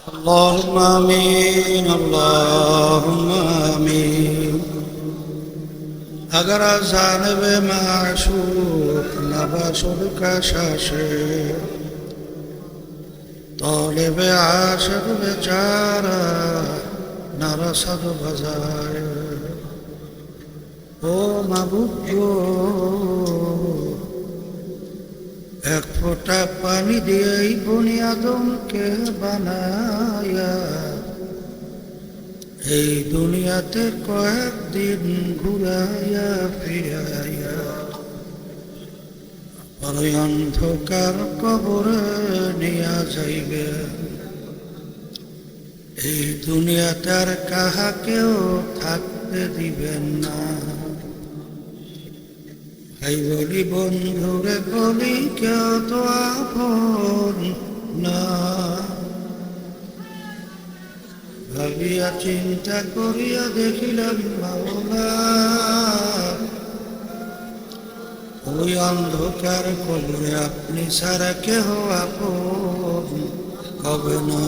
اللهم آمين اللهم آمين اگر از جانب معشوق نباشد کششه طالب عاشق بیچاره نرسد بجای ও মাবুদ গো এক ফোঁটা পানি দিয়ে এই বুনিয়াদমকে বানায়া এই দুনিয়াতে কয়েকদিন ঘুরাইয়া ফিরাইয়া পরে অন্ধকার কবরে নিয়া যাইবে। এই দুনিয়াতে আর কাহাকেও থাকতে দিবেন না। ভাই বলি বন্ধুরে বলি কেউ তো আপন না। ভাবিয়া চিন্তা করিয়া দেখিলাম মাওলা ওই অন্ধকার কবরে আপনি ছাড়া কেহ আপন হবে না।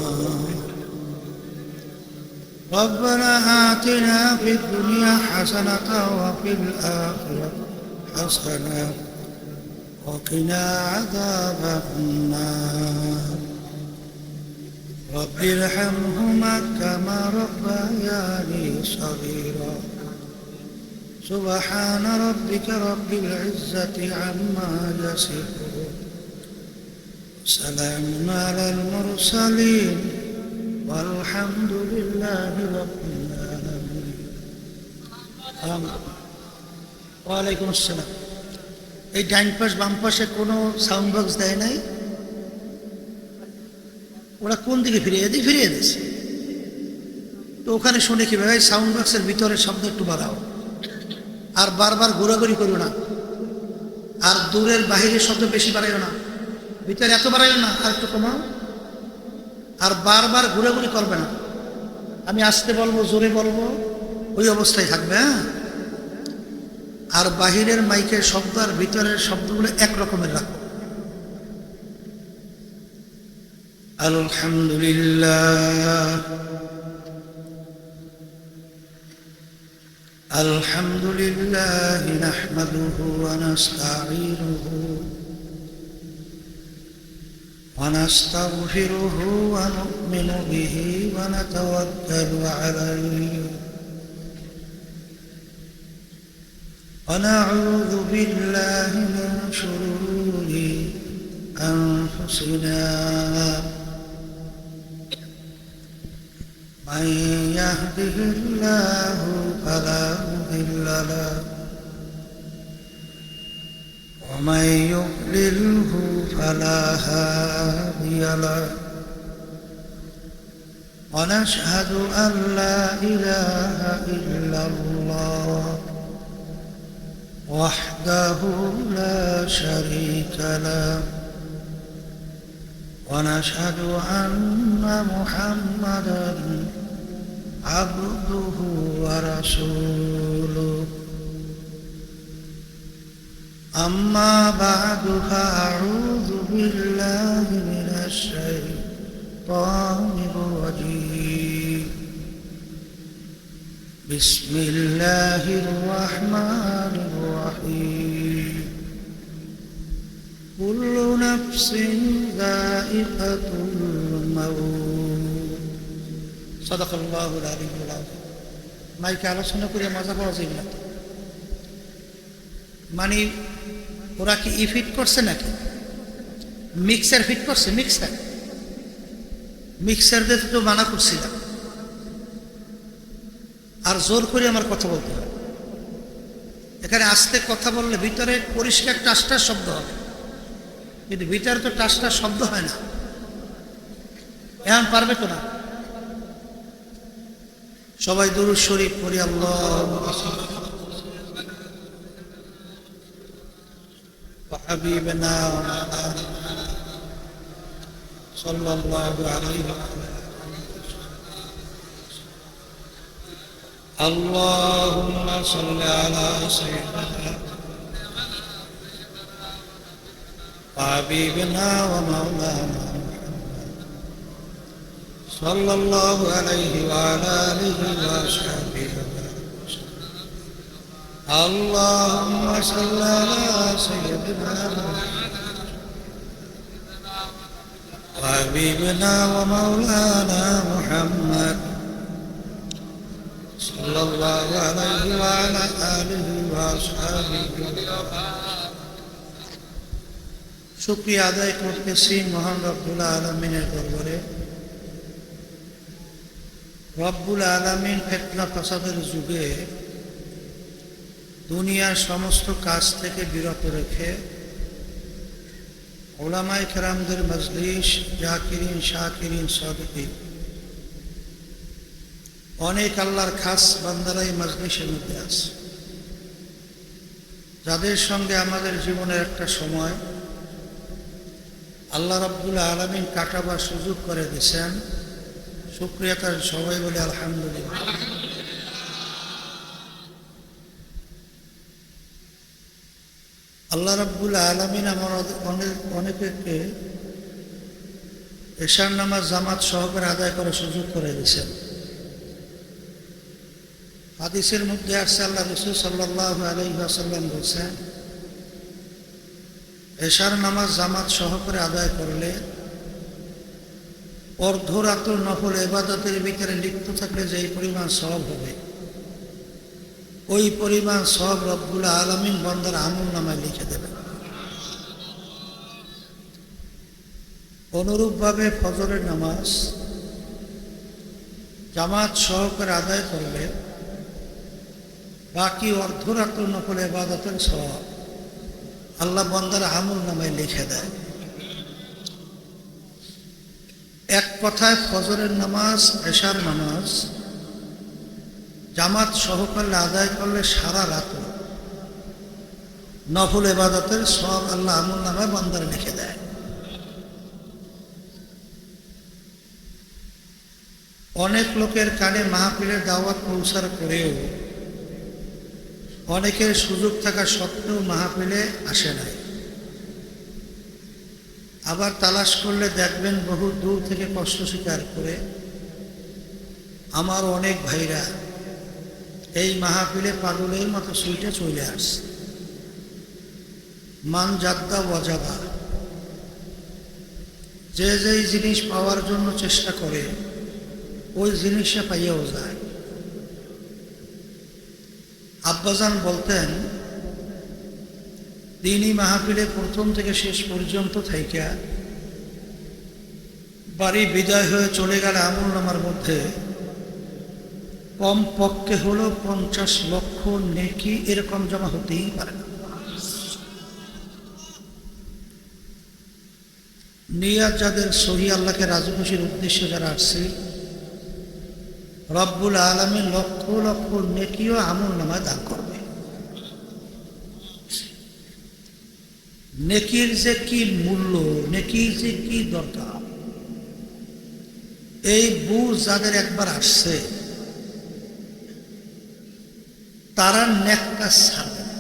ربنا آتنا في الدنيا حسنة وفي الآخرة حسنة وقنا عذاب النار رب ارحمهما كما ربياني صغيرا سبحان ربك رب العزة عما يصفون سلام على المرسلين والحمد لله رب العالمين ওয়ালাইকুম আসসালাম। এই ডাইন পাশ বাম পাশে কোনো সাউন্ড বক্স দেয় নাই? ওরা কোন দিকে ফিরিয়ে দিয়েছে তো ওখানে শুনে কিভাবে সাউন্ড বক্সের ভিতরে শব্দ একটু বাড়াও আর বারবার ঘোরাঘুরি করো না আর দূরের বাহিরের শব্দ বেশি বাড়াইও না ভিতরে এত বাড়াইও না আর একটু কমাও আর বারবার ঘোরাঘুরি করবে না। আমি আসতে বলবো জোরে বলবো ওই অবস্থায় থাকবে। হ্যাঁ, আর বাহিরের মাইকের শব্দ আর ভিতরের শব্দগুলো এক রকমের রাখো। আলহামদুলিল্লাহ আলহামদুলিল্লাহ নাহমাদুহু ওয়া নাস্তাঈনুহু ওয়া নাস্তাগফিরুহু ওয়া নু'মিনু বিহি ওয়া নাতাওয়াক্কালু আলাইহি ونعوذ بالله من شرور أنفسنا من يهده الله فلا مضل له ومن يضلله فلا هادي له ونشهد أن لا إله إلا الله وحده لا شريك له ونشهد أن محمدا عبده ورسوله أما بعد فأعوذ بالله من الشيطان الرجيم بسم الله الرحمن الرحيم كل نفس ذائقة الموت صدق الله العلي العظيم। মাইকে আলোচনা করে মজা পাওয়া যাবে না মানে ওরা কি ফিট করছে নাকি মিক্সার ফিট করছে? মিক্সার দিয়ে তো মানা করছিলাম আর জোর করে আমার কথা বলতে হবে। এখানে আস্তে কথা বললে ভিতরে পরিষ্কার টাসটাস শব্দ হবে কিন্তু ভিতরে তো টাসটাস শব্দ হয় না। এখন পারবে তো না? সবাই দুরূদ শরীফ পড়ি আল্লাহুম্মা হাবিবানা সাল্লাল্লাহু আলাইহি ওয়া সাল্লাম اللهم صل على سيدنا وحبيبنا ومولانا সাল্লাল্লাহু আলাইহি ওয়া আলা আলিহি ওয়া সাহবিহি আল্লাহুম্মা সাল্লি আলা সাইয়্যিদিনা হাবিবিনা ওয়া মাওলানা মুহাম্মদ সাল্লাল্লাহু আলাইহি ওয়া আলা আলিহি ওয়া সাহবিহি। শুকরিয়া আদায় করতেছি মহান রব্বুল আলামিনের দরবারে। রব্বুল আলামিন ফিতনা ফাসাদের যুগে দুনিয়ার সমস্ত কাজ থেকে বিরত রেখে উলামায়ে কেরামদের মজলিস, জাকিরিন, শাকিরিন, সাদিকিন, অনেক আল্লাহর খাস বান্দারা এই মজলিসের মধ্যে আছে, যাদের সঙ্গে আমাদের জীবনের একটা সময় আল্লাহ রাব্বুল আলামিন কাটাবার সুযোগ করে দিয়েছেন। শুকরিয়া তার সবাই বলে আলহামদুলিল্লাহ। আল্লাহ রাব্বুল আলামিন অনেকে এশার নামাজ জামাত সহকারে আদায় করার সুযোগ করে দিয়েছেন। হাদিসের মধ্যে আসছে আল্লাহ রাসূল সাল্লাল্লাহু আলাইহি ওয়াসাল্লাম বলেছেন, এশার নামাজ জামাত সহকারে আদায় করলে অর্ধরাত্র নফল ইবাদতের ভিতরে লিপ্ত থাকলে যেই পরিমাণ সওয়াব হবে, ওই পরিমাণ সওয়াব রব্বুল আলামিন বান্দার আমলনামায় লিখে দেবেন। অনুরূপভাবে ফজরের নামাজ জামাত সহকারে আদায় করলে বাকি অর্ধরাত্র নফল ইবাদতের সওয়াব আল্লাহ বান্দার আমলনামায় লিখে দেয়। এক কথায় ফজরের নামাজ, এশার নামাজ জামাত সহকারে আদায় করলে সারা রাত নফল ইবাদতের সওয়াব আল্লাহ আমলনামায় বান্দার লিখে দেয়। অনেক লোকের কানে মাহফিলের দাওয়াত পৌঁছার পরেও অনেকের সুযোগ থাকা সত্ত্বেও মাহফিলে আসে নাই। আবার তালাশ করলে দেখবেন বহু দূর থেকে কষ্ট স্বীকার করে আমার অনেক ভাইরা এই মাহফিলে পাগলের মতো সুইটে চলে আসে। মান জাদ্দা ওয়াজাবা, যে যেই জিনিস পাওয়ার জন্য চেষ্টা করে ওই জিনিসে পাইয়াও যায়। আব্বাজান বলতেন, দিনই মাহফিলে প্রথম থেকে শেষ পর্যন্ত থাইকা বাড়ি বিদায় হয়ে চলে গেলে আমলনামার মধ্যে কম পক্ষে হলো 50 লক্ষ নেকি এরকম জমা হতেই পারে না। নিয়াত যাদের সহি, আল্লাহকে রাজি খুশির উদ্দেশ্যে যারা আসছে, রব্বুল আলামিন লক্ষ লক্ষ নেকিও আমলনামায় দান করবে। নেকির যে কি মূল্য, নেকির যে কি দরকার, এই বুঝ যাদের একবার আসছে তারা নেক কাজ ছাড়বে না।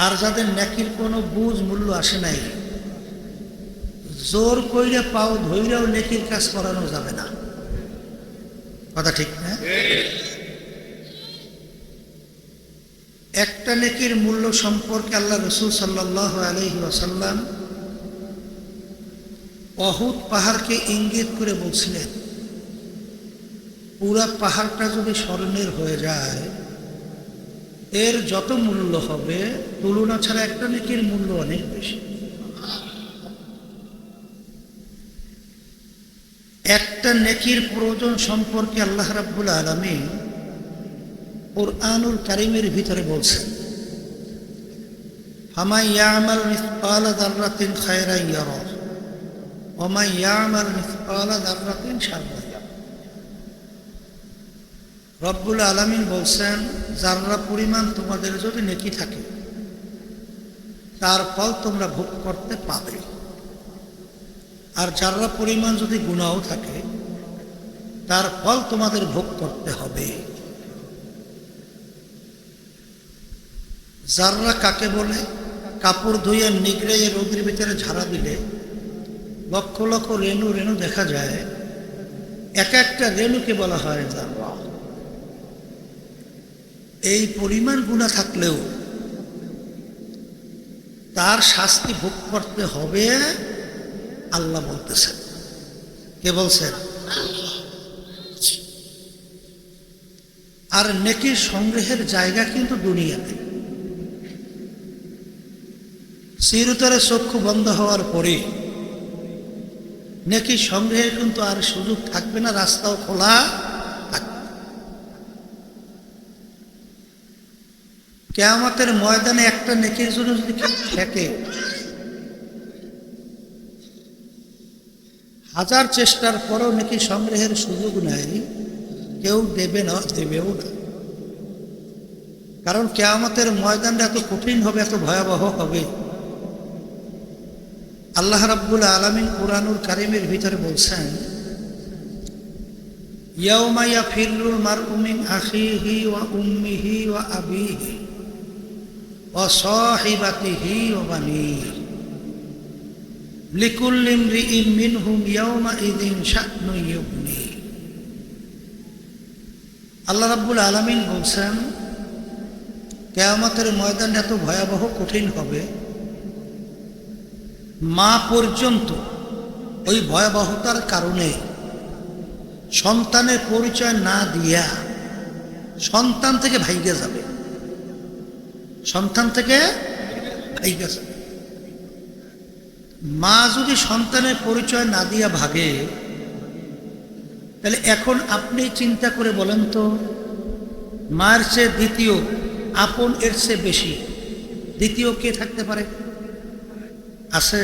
আর যাদের নেকির কোনো বুঝ মূল্য আসে নাই, জোর কইরে পাও ধইরেও নেকির কাজ করানো যাবে না। কথা ঠিক না? একটা নেকির মূল্য সম্পর্কে আল্লাহ রাসূল সাল্লাল্লাহু আলাইহি ওয়াসাল্লাম উহুদ পাহাড়কে ইঙ্গিত করে বলছিলেন, পুরা পাহাড়টা যদি স্বর্ণের হয়ে যায় এর যত মূল্য হবে তুলনা ছাড়া একটা নেকির মূল্য অনেক বেশি। একটা নেকির প্রয়োজন সম্পর্কে আল্লাহ রাব্বুল আলামিন কুরআনুল কারীমের ভিতরে বলছেন, ফামান ইয়ামাল মিসকালা যাররাতিন খায়রান ইয়ারা ওয়া মান ইয়ামাল মিসকালা যাররাতিন শাররান ইয়ারা। রব্বুল আলামিন বলছেন, যাররা পরিমাণ তোমাদের যদি নেকি থাকে তার ফল তোমরা ভোগ করতে পাবে, আর যাররা পরিমাণ যদি গুনাহ থাকে তার ফল তোমাদের ভোগ করতে হবে। যাররা কাকে বলে? কাপড় ধুয়ে নিগড়ে রোদের ভিতরে ঝাড়া দিলে লক্ষ লক্ষ রেণু রেণু দেখা যায়, এক একটা রেণুকে বলা হয় যারা। এই পরিমাণ গুনাহ থাকলেও তার শাস্তি ভোগ করতে হবে, আল্লাহ বলতেছেন। কে বলছেন? আর নেকির সংগ্রহের জায়গা কিন্তু দুনিয়াতে। চিরতরে চক্ষু বন্ধ হওয়ার পরে নেকি সংগ্রহের কিন্তু আর সুযোগ থাকবে না, রাস্তাও খোলা থাকবে। কিয়ামতের ময়দানে একটা নেকির জন্য যদি কেউ থাকে, হাজার চেষ্টার পরও নেকি সংগ্রহের সুযোগ নাই, কেউ দেবে না, দেবেও না। কারণ কিয়ামতের ময়দানটা এত কঠিন হবে, এত ভয়াবহ হবে। আল্লাহ রাব্বুল আলামিন কুরআনুল কারীমের ভিতরে বলছেন, ইয়াউমা ইয়াফিরুল মারউ মিন আখিহি ওয়া উম্মিহি ওয়া আবিহি ওয়া সাহিবাতিহি ওয়া বানিহি লিকুল্লি ইমরিইন মিনহুম ইয়াউমা ইযিন শা'নুন ইউগনি। আল্লাহ রাব্বুল আলামিন বলছেন, কিয়ামতের ময়দান এত ভয়াবহ কঠিন হবে, মা পর্যন্ত ওই ভয়াবহতার কারণে সন্তানের পরিচয় না দিয়া সন্তান থেকে ভাইগে যাবে, সন্তান থেকে ভাইগে যাবে। মা যদি সন্তানের পরিচয় না দিয়া ভাগে, তাহলে এখন আপনি চিন্তা করে বলেন তো, মায়ের চেয়ে দ্বিতীয় আপন এর চেয়ে বেশি দ্বিতীয় কে থাকতে পারে? আছে?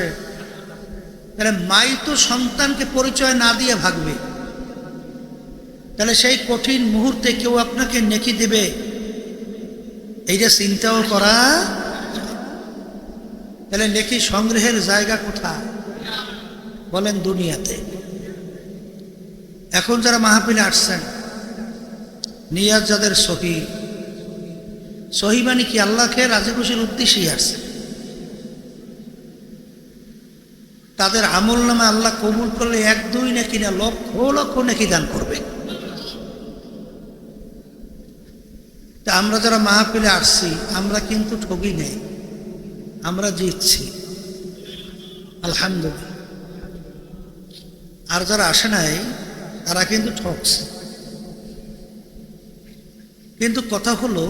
তাহলে মাই তো সন্তানকে পরিচয় না দিয়ে ভাগবে, তাহলে সেই কঠিন মুহূর্তে কেউ আপনাকে নেকি দেবে, এইটা চিন্তাও করা। তাহলে নেকি সংগ্রহের জায়গা কোথায় বলেন? দুনিয়াতে। এখন যারা মাহফিলে আসছেন, নিয়াজ যাদের সহি, সহি মানে কি? আল্লাহকে রাজি খুশির উদ্দেশ্যেই আসছে। তাদের আমল নামে আল্লাহ কবুল করলে এক দুই নাকি না, লক্ষ লক্ষ নাকি দান করবে। তা আমরা যারা মাহফিলে আসছি, আমরা কিন্তু ঠগি নেই, আমরা জিতছি আলহামদুলিল্লাহ। আর যারা আসে নাই তারা কিন্তু ঠকছে। কিন্তু কথা হলো,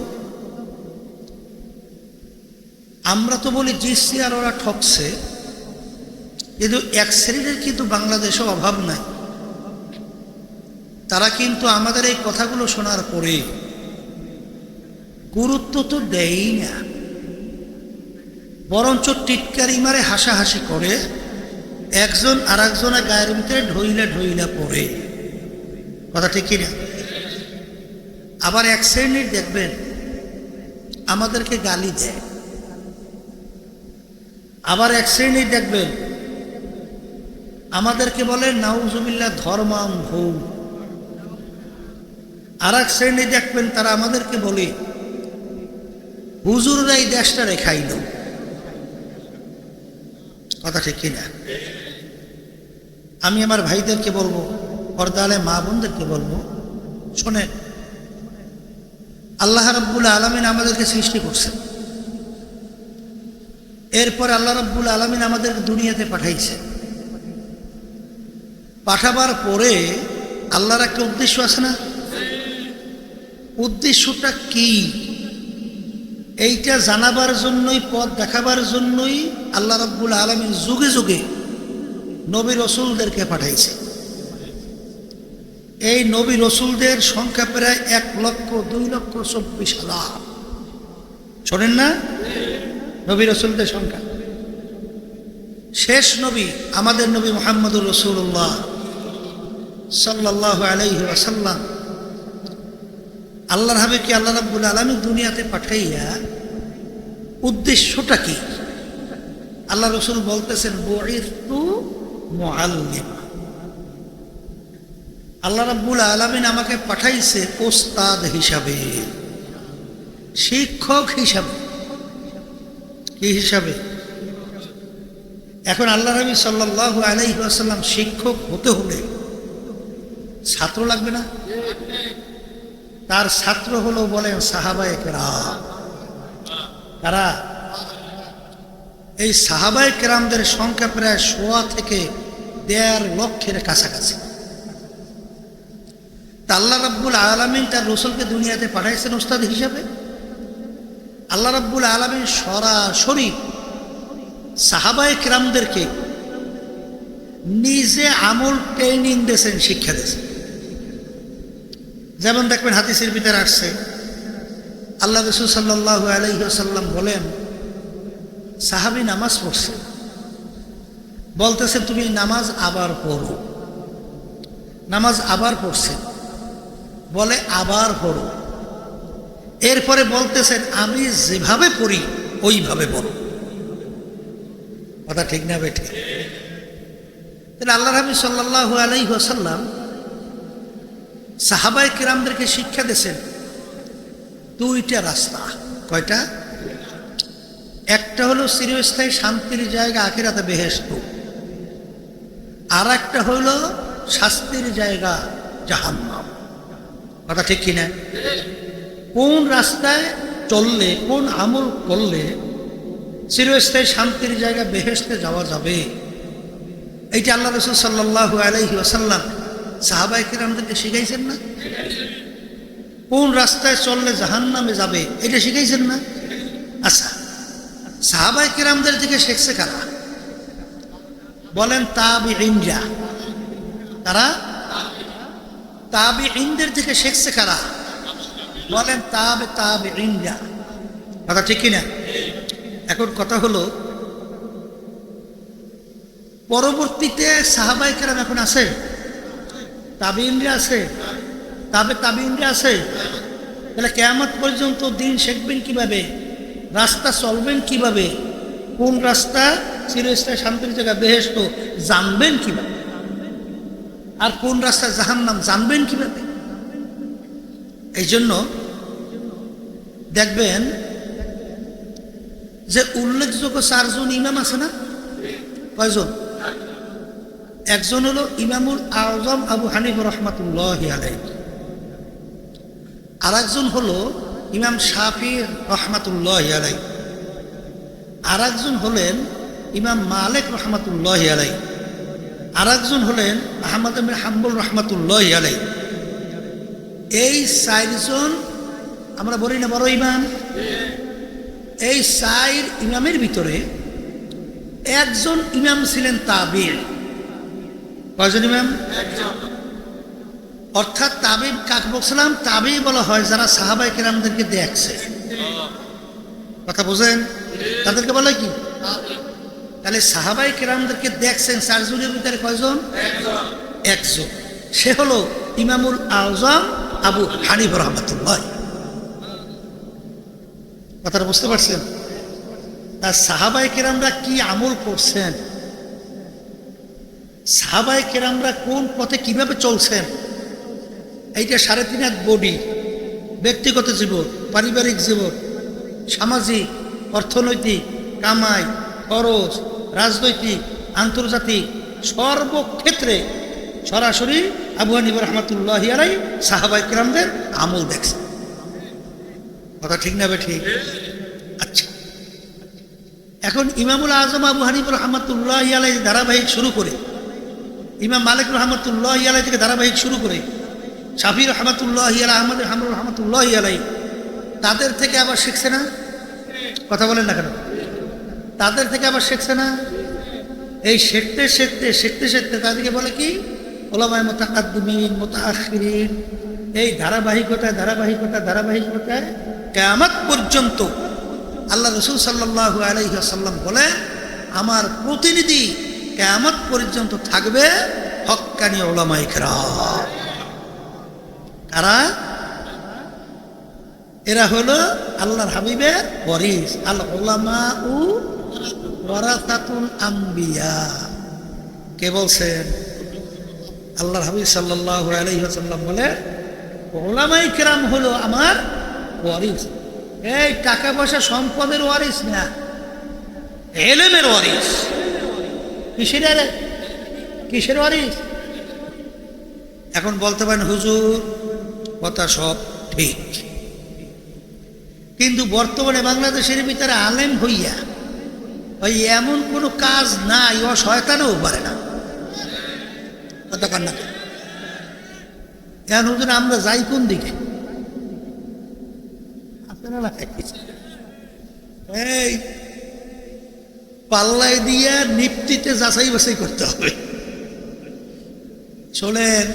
আমরা তো বলি জিতছি আর ওরা ঠকছে, কিন্তু এক শ্রেণীর কিন্তু বাংলাদেশে অভাব নাই। তারা কিন্তু আমাদের এই কথাগুলো শোনার পরে গুরুত্ব তো দেয়ই না, বরঞ্চ টিটকারি মারে, হাসাহাসি করে, একজন আর একজনের গায়ের ভিতরে ঢইলা ঢইলা পড়ে। কথা ঠিক কিনা? আবার এক শ্রেণীর দেখবেন আমাদেরকে গালি দেয়, আবার এক শ্রেণীর দেখবেন আমাদেরকে বলে নাউজুবিল্লাহ ধর্মাম ভৌ। আর এক শ্রেণী দেখবেন তারা আমাদেরকে বলে হুজুররা এই দেশটা রেখাইল। কথা ঠিক কিনা? আমি আমার ভাইদেরকে বলবো, পর্দালে মা বোনদেরকে বলবো, শোনেন, আল্লাহ রাব্বুল আলামিন আমাদেরকে সৃষ্টি করছেন, এরপর আল্লাহ রাব্বুল আলামিন আমাদেরকে দুনিয়াতে পাঠাইছে। পাঠাবার পরে আল্লাহর একটা উদ্দেশ্য আছে না? উদ্দেশ্যটা কি? এইটা জানাবার জন্যই, পথ দেখাবার জন্যই আল্লাহ রাব্বুল আলামিন যুগে যুগে নবী রসুলদেরকে পাঠাইছে। এই নবী রসুলদের সংখ্যা প্রায় 1,02,24,000। শোনেন না? নবী রসুলদের সংখ্যা। শেষ নবী আমাদের নবী মুহাম্মদুর রাসূলুল্লাহ সাল্লাল্লাহু আলাইহি ওয়াসাল্লাম, আল্লাহর হাবিবকে আল্লাহ রাব্বুল আলামিন দুনিয়াতে পাঠাইয়া উদ্দেশ্যটা কি? আল্লাহ রসুল বলতেছেন, বুইসতু মুআল্লিমা। আল্লাহ রাব্বুল আলামিন আমাকে পাঠাইছে ওস্তাদ হিসাবে, শিক্ষক হিসাবে। কি হিসাবে? এখন আল্লাহ নবী সাল্লাল্লাহু আলাইহি ওয়াসাল্লাম শিক্ষক হতে হলে ছাত্র লাগবে না? তার ছাত্র হলো বলেন সাহাবায়ে কেরাম। কারা? এই সাহাবায়ে কেরামদের সংখ্যা প্রায় 1.5 থেকে 1.5 লক্ষের কাছাকাছি। তা আল্লাহ রাব্বুল আলামিন তার রাসূলকে দুনিয়াতে পাঠাইছেন উস্তাদ হিসাবে। আল্লাহ রাব্বুল আলামিন সরাসরি সাহাবায়ে কেরামদেরকে নিজে আমল ট্রেনিং দিয়েছেন, শিক্ষা দিয়েছেন। যেমন দেখবেন হাদিসের ভিতরে আসছে, আল্লাহ রাসূল সাল্লাল্লাহু আলাইহি ওয়াসাল্লাম বলেন, সাহাবী নামাজ পড়ছে, বলতেছে তুমি নামাজ আবার পড়ো। নামাজ আবার পড়ছে, বলে আবার পড়ো। এরপরে বলতেছেন আমি যেভাবে পড়ি ওইভাবে পড়ো। কথা ঠিক না বেঠিক? তাহলে আল্লাহ রাসূল সাল্লাল্লাহু আলাইহি ওয়াসাল্লাম সাহাবায়ে কেরামদেরকে শিক্ষা দিয়েছেন 2টা রাস্তা। কয়টা? একটা হলো চিরস্থায়ী শান্তির জায়গা আখিরাতে বেহেশত, আর একটা হলো শাস্তির জায়গা জাহান্নাম। কথা ঠিক কিনা? কোন রাস্তায় চললে, কোন আমল করলে চিরস্থায়ী শান্তির জায়গা বেহেশতে যাওয়া যাবে, এইটা আল্লাহ রাসূল সাল্লাল্লাহু আলাইহি ওয়াসাল্লাম সাহাবায়ে কেরামদেরকে শিখাইছেন না? কোন রাস্তায় চললে জাহান্নামে যাবে এটা শিখাইছেন না? আচ্ছা, সাহাবায়ে কেরামদের থেকে শিখছে কারা? বলেন তাবিঈনরা। কারা? তাবিঈনদের থেকে শিখছে কারা? বলেন তাবিঈনরা। কথা ঠিক কিনা? এখন কথা হলো, পরবর্তীতে সাহাবায়ে কেরাম এখন আছে, তাবিঈনরা আছে, তাবিঈনরা আছে। তাহলে কিয়ামত পর্যন্ত দিন শিখবেন কিভাবে? রাস্তা চলবেন কিভাবে? কোন রাস্তা চিরস্থায়ী শান্তির জায়গা বেহেশত জানবেন কিভাবে? আর কোন রাস্তা জাহান্নাম জানবেন কিভাবে? এই জন্য দেখবেন যে উল্লেখযোগ্য 4 জন ইমাম আছে না? কয়জন? একজন হলো ইমামুল আযম আবু হানিফা রাহমাতুল্লাহি আলাইহি, আর একজন হলো ইমাম শাফি রাহমাতুল্লাহি আলাইহি, আর একজন হলেন ইমাম মালিক রাহমাতুল্লাহি আলাইহি, আর একজন হলেন আহমদ ইবনে হাম্বল রাহমাতুল্লাহি আলাইহি। এই 4 জন আমরা বলি না বড় ইমাম? এই 4 ইমামের ভিতরে একজন ইমাম ছিলেন তাবিঈ। কয়জন ইমাম? অর্থাৎ তাবিঈ কাকে বলছিলাম? তাবিঈ বলা হয় যারা সাহাবায়ে কেরামদেরকে দেখছে। কথা বোঝেন? তাদেরকে বলে কি? তাহলে সাহাবায়ে কেরামদেরকে দেখছেন 4 জনের ভিতরে কয়জন? একজন। সে হলো ইমামুল আযম আবু হানিফা রাহমাতুল্লাহ। কথাটা বুঝতে পারছেন? আর সাহাবায়ে কেরামরা কি আমল করছেন, সাহাবায়ে কেরামরা কোন পথে কিভাবে চলছেন, এইটা 3.5 হাত বডি, ব্যক্তিগত জীবন, পারিবারিক জীবন, সামাজিক, অর্থনৈতিক, কামাই, খরচ, রাজনৈতিক, আন্তর্জাতিক সর্বক্ষেত্রে সরাসরি আবু হানিফা রাহমাতুল্লাহি আলাইহি সাহাবায়ে কেরামদের আমল দেখছেন। কথা ঠিক না ঠিক? আচ্ছা, এখন ইমামুল আযম আবু হানিফা রাহমাতুল্লাহি আলাইহি ধারাবাহিক শুরু করে, ইমাম মালিক রাহমাতুল্লাহি আলাইহি থেকে ধারাবাহিক শুরু করে, শাফি রাহমাতুল্লাহি আলাইহি, আহমদ ইবনে হাম্বল রাহমাতুল্লাহি আলাইহি, তাদের থেকে আবার শিখছে না? কথা বলেন না কেন? তাদের থেকে আবার শিখছে না? এই শিখতে শিখতে শিখতে শিখতে তাদেরকে বলে কি? উলামায়ে মুতাকাদ্দিমিন, মুতাআখিরিন। এই ধারাবাহিকতায় ধারাবাহিকতা ধারাবাহিকতায় কিয়ামত পর্যন্ত আল্লাহ রাসূল সাল্লাল্লাহু আলাইহি ওয়াসাল্লাম বলে আমার প্রতিনিধি কিয়ামত পর্যন্ত থাকবে হক্কানি উলামায়ে কেরাম। কারা? এরা হলো আল্লাহর হাবিবের ওয়ারিস। আল উলামাউ ওয়ারাসাতুল আম্বিয়া। কে বলছেন? আল্লাহর হাবিব সাল্লাল্লাহু আলাইহি ওয়াসাল্লাম বলে উলামায়ে কেরাম হলো আমার ওয়ারিস। এই টাকা পয়সা সম্পদের ওয়ারিস না, ইলমের ওয়ারিস। কিসের কিসের ওয়ারিস? এখন বলতে পারেন হুজুর কথা সব ঠিক, কিন্তু বর্তমানে বাংলাদেশের ভিতরে আলেম হইয়া ওই এমন কোনো কাজ নাই, ও শয়তানেও পারে না। কথা কান্না এখন হুজুর আমরা যাই কোন দিকে? এই পাল্লাই দিয়া নিফটিতে যাচাই বাছাই করতে হবে। শোনেন,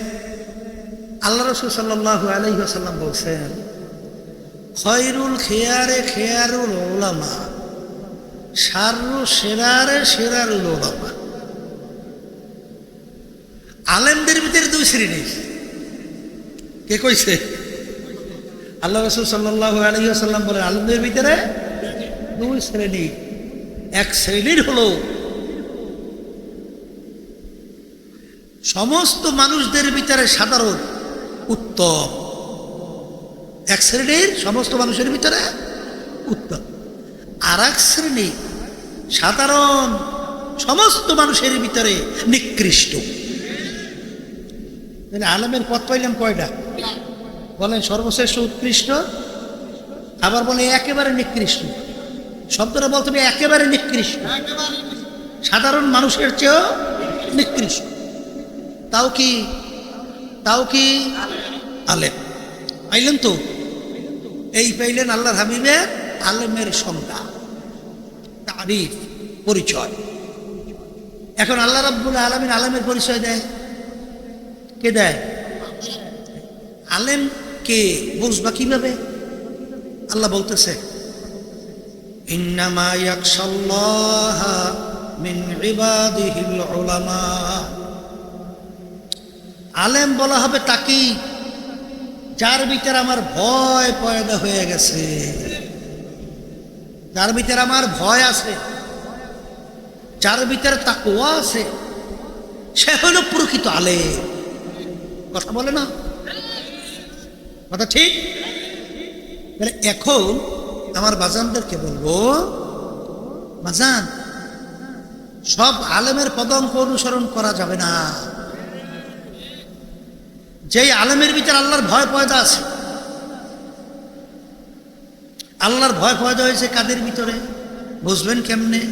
আল্লাহ রাসূল সাল্লাল্লাহু আলাইহি ওয়াসাল্লাম বলছেন, খয়রুল খিয়ারে খিয়ারুল উলামা, শাররু শিরারে শিরারুল উলামা। আলেমদের ভিতরে দুই শ্রেণী। কে কইছে? আল্লাহ রাসূল সাল্লাল্লাহু আলাইহি ওয়াসাল্লাম বলেন, আলেমদের ভিতরে দুই শ্রেণী। এক শ্রেণীর হলো সমস্ত মানুষদের ভিতরে সাধারণ উত্তম, এক শ্রেণীর সমস্ত মানুষের ভিতরে উত্তম। আর এক শ্রেণী সাধারণ সমস্ত মানুষের ভিতরে নিকৃষ্ট। আলেমের পথ পাইলাম কয়টা? বলেন সর্বশ্রেষ্ঠ, উৎকৃষ্ট, আবার বলে একেবারে নিকৃষ্ট। শব্দটা বলতে হবে একেবারে নিকৃষ্ট, সাধারণ মানুষের চেয়েও নিকৃষ্ট। তাও কি আলেম পাইলেন তো? এই পাইলেন আল্লাহর হাবিবের আলেমের সংজ্ঞা, তারিফ, পরিচয়। এখন আল্লাহ রাব্বুল আলামিন আলেমের পরিচয় দেয়। কে দেয়? আলেম কে বুঝবা কিভাবে? আল্লাহ বলতেছে, ইন্নামা ইয়াখশাল্লাহা মিন ইবাদিহিল উলামা। আলেম বলা হবে তাকেই যার ভিতরে আমার ভয় পয়দা হয়ে গেছে, যার ভিতরে আমার ভয় আছে, যার ভিতরে তাকওয়া আছে, সে হলো প্রকৃত আলেম। কথা বলে না? কথা ঠিক? এখন আমার বাজানদেরকে বলবো, বাজান, সব আলেমের পদাঙ্ক অনুসরণ করা যাবে না। যেই আলেমের ভিতরে আল্লাহর ভয় পয়দা আছে, আল্লাহর ভয় পয়দা হয়েছে কাদের ভিতরে বুঝবেন কেমনে?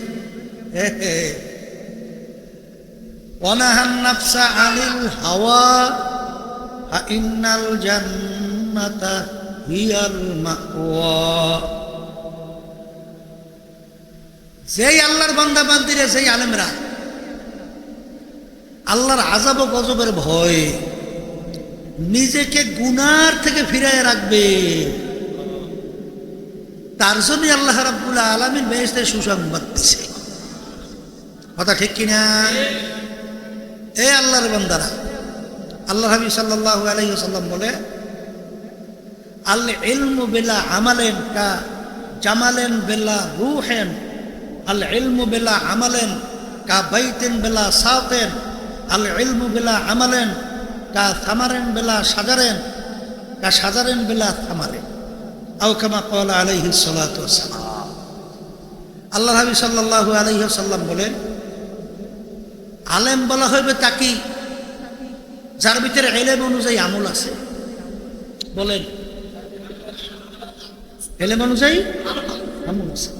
ওয়ানাহান নাফসা আনিল হাওয়া ইন্নাল জান্নাতা হিয়াল মাওয়া। যেই আল্লাহর বান্দা বান্দিরা, যেই আলেমরা আল্লাহর আযাব ও গজবের ভয় নিজেকে গুনার থেকে ফিরায় রাখবে, তার জন্য আল্লাহ রাব্বুল আলামিন বেহেশতে সুসংবাদ দিচ্ছে। কথা ঠিক কিনা? এই আল্লাহর বান্দারা, আল্লাহ হাবিব সাল্লাল্লাহু আলাইহি ওয়াসাল্লাম বলে, আল ইলমু বিলা আমালেন কা জামালেন বিলা রূহেন, আল ইলমু বিলা আমালেন কা বাইতিন বিলা সাতেন, আল ইলমু বিলা আমালেন কা থামারেন বিলা সাজারেন, কা সাজারেন বিলা থামারেন, আও কামা ক্বালা আলাইহিস সালাতু ওয়াসসালাম। আল্লাহ হাবিব সাল্লাল্লাহু আলাইহি ওয়াসাল্লাম বলেন, আলেম বলা হবে তাকে যার ভিতরে ইলম অনুযায়ী আমল আছে। বলেন, ইলম অনুযায়ী আমল আছে।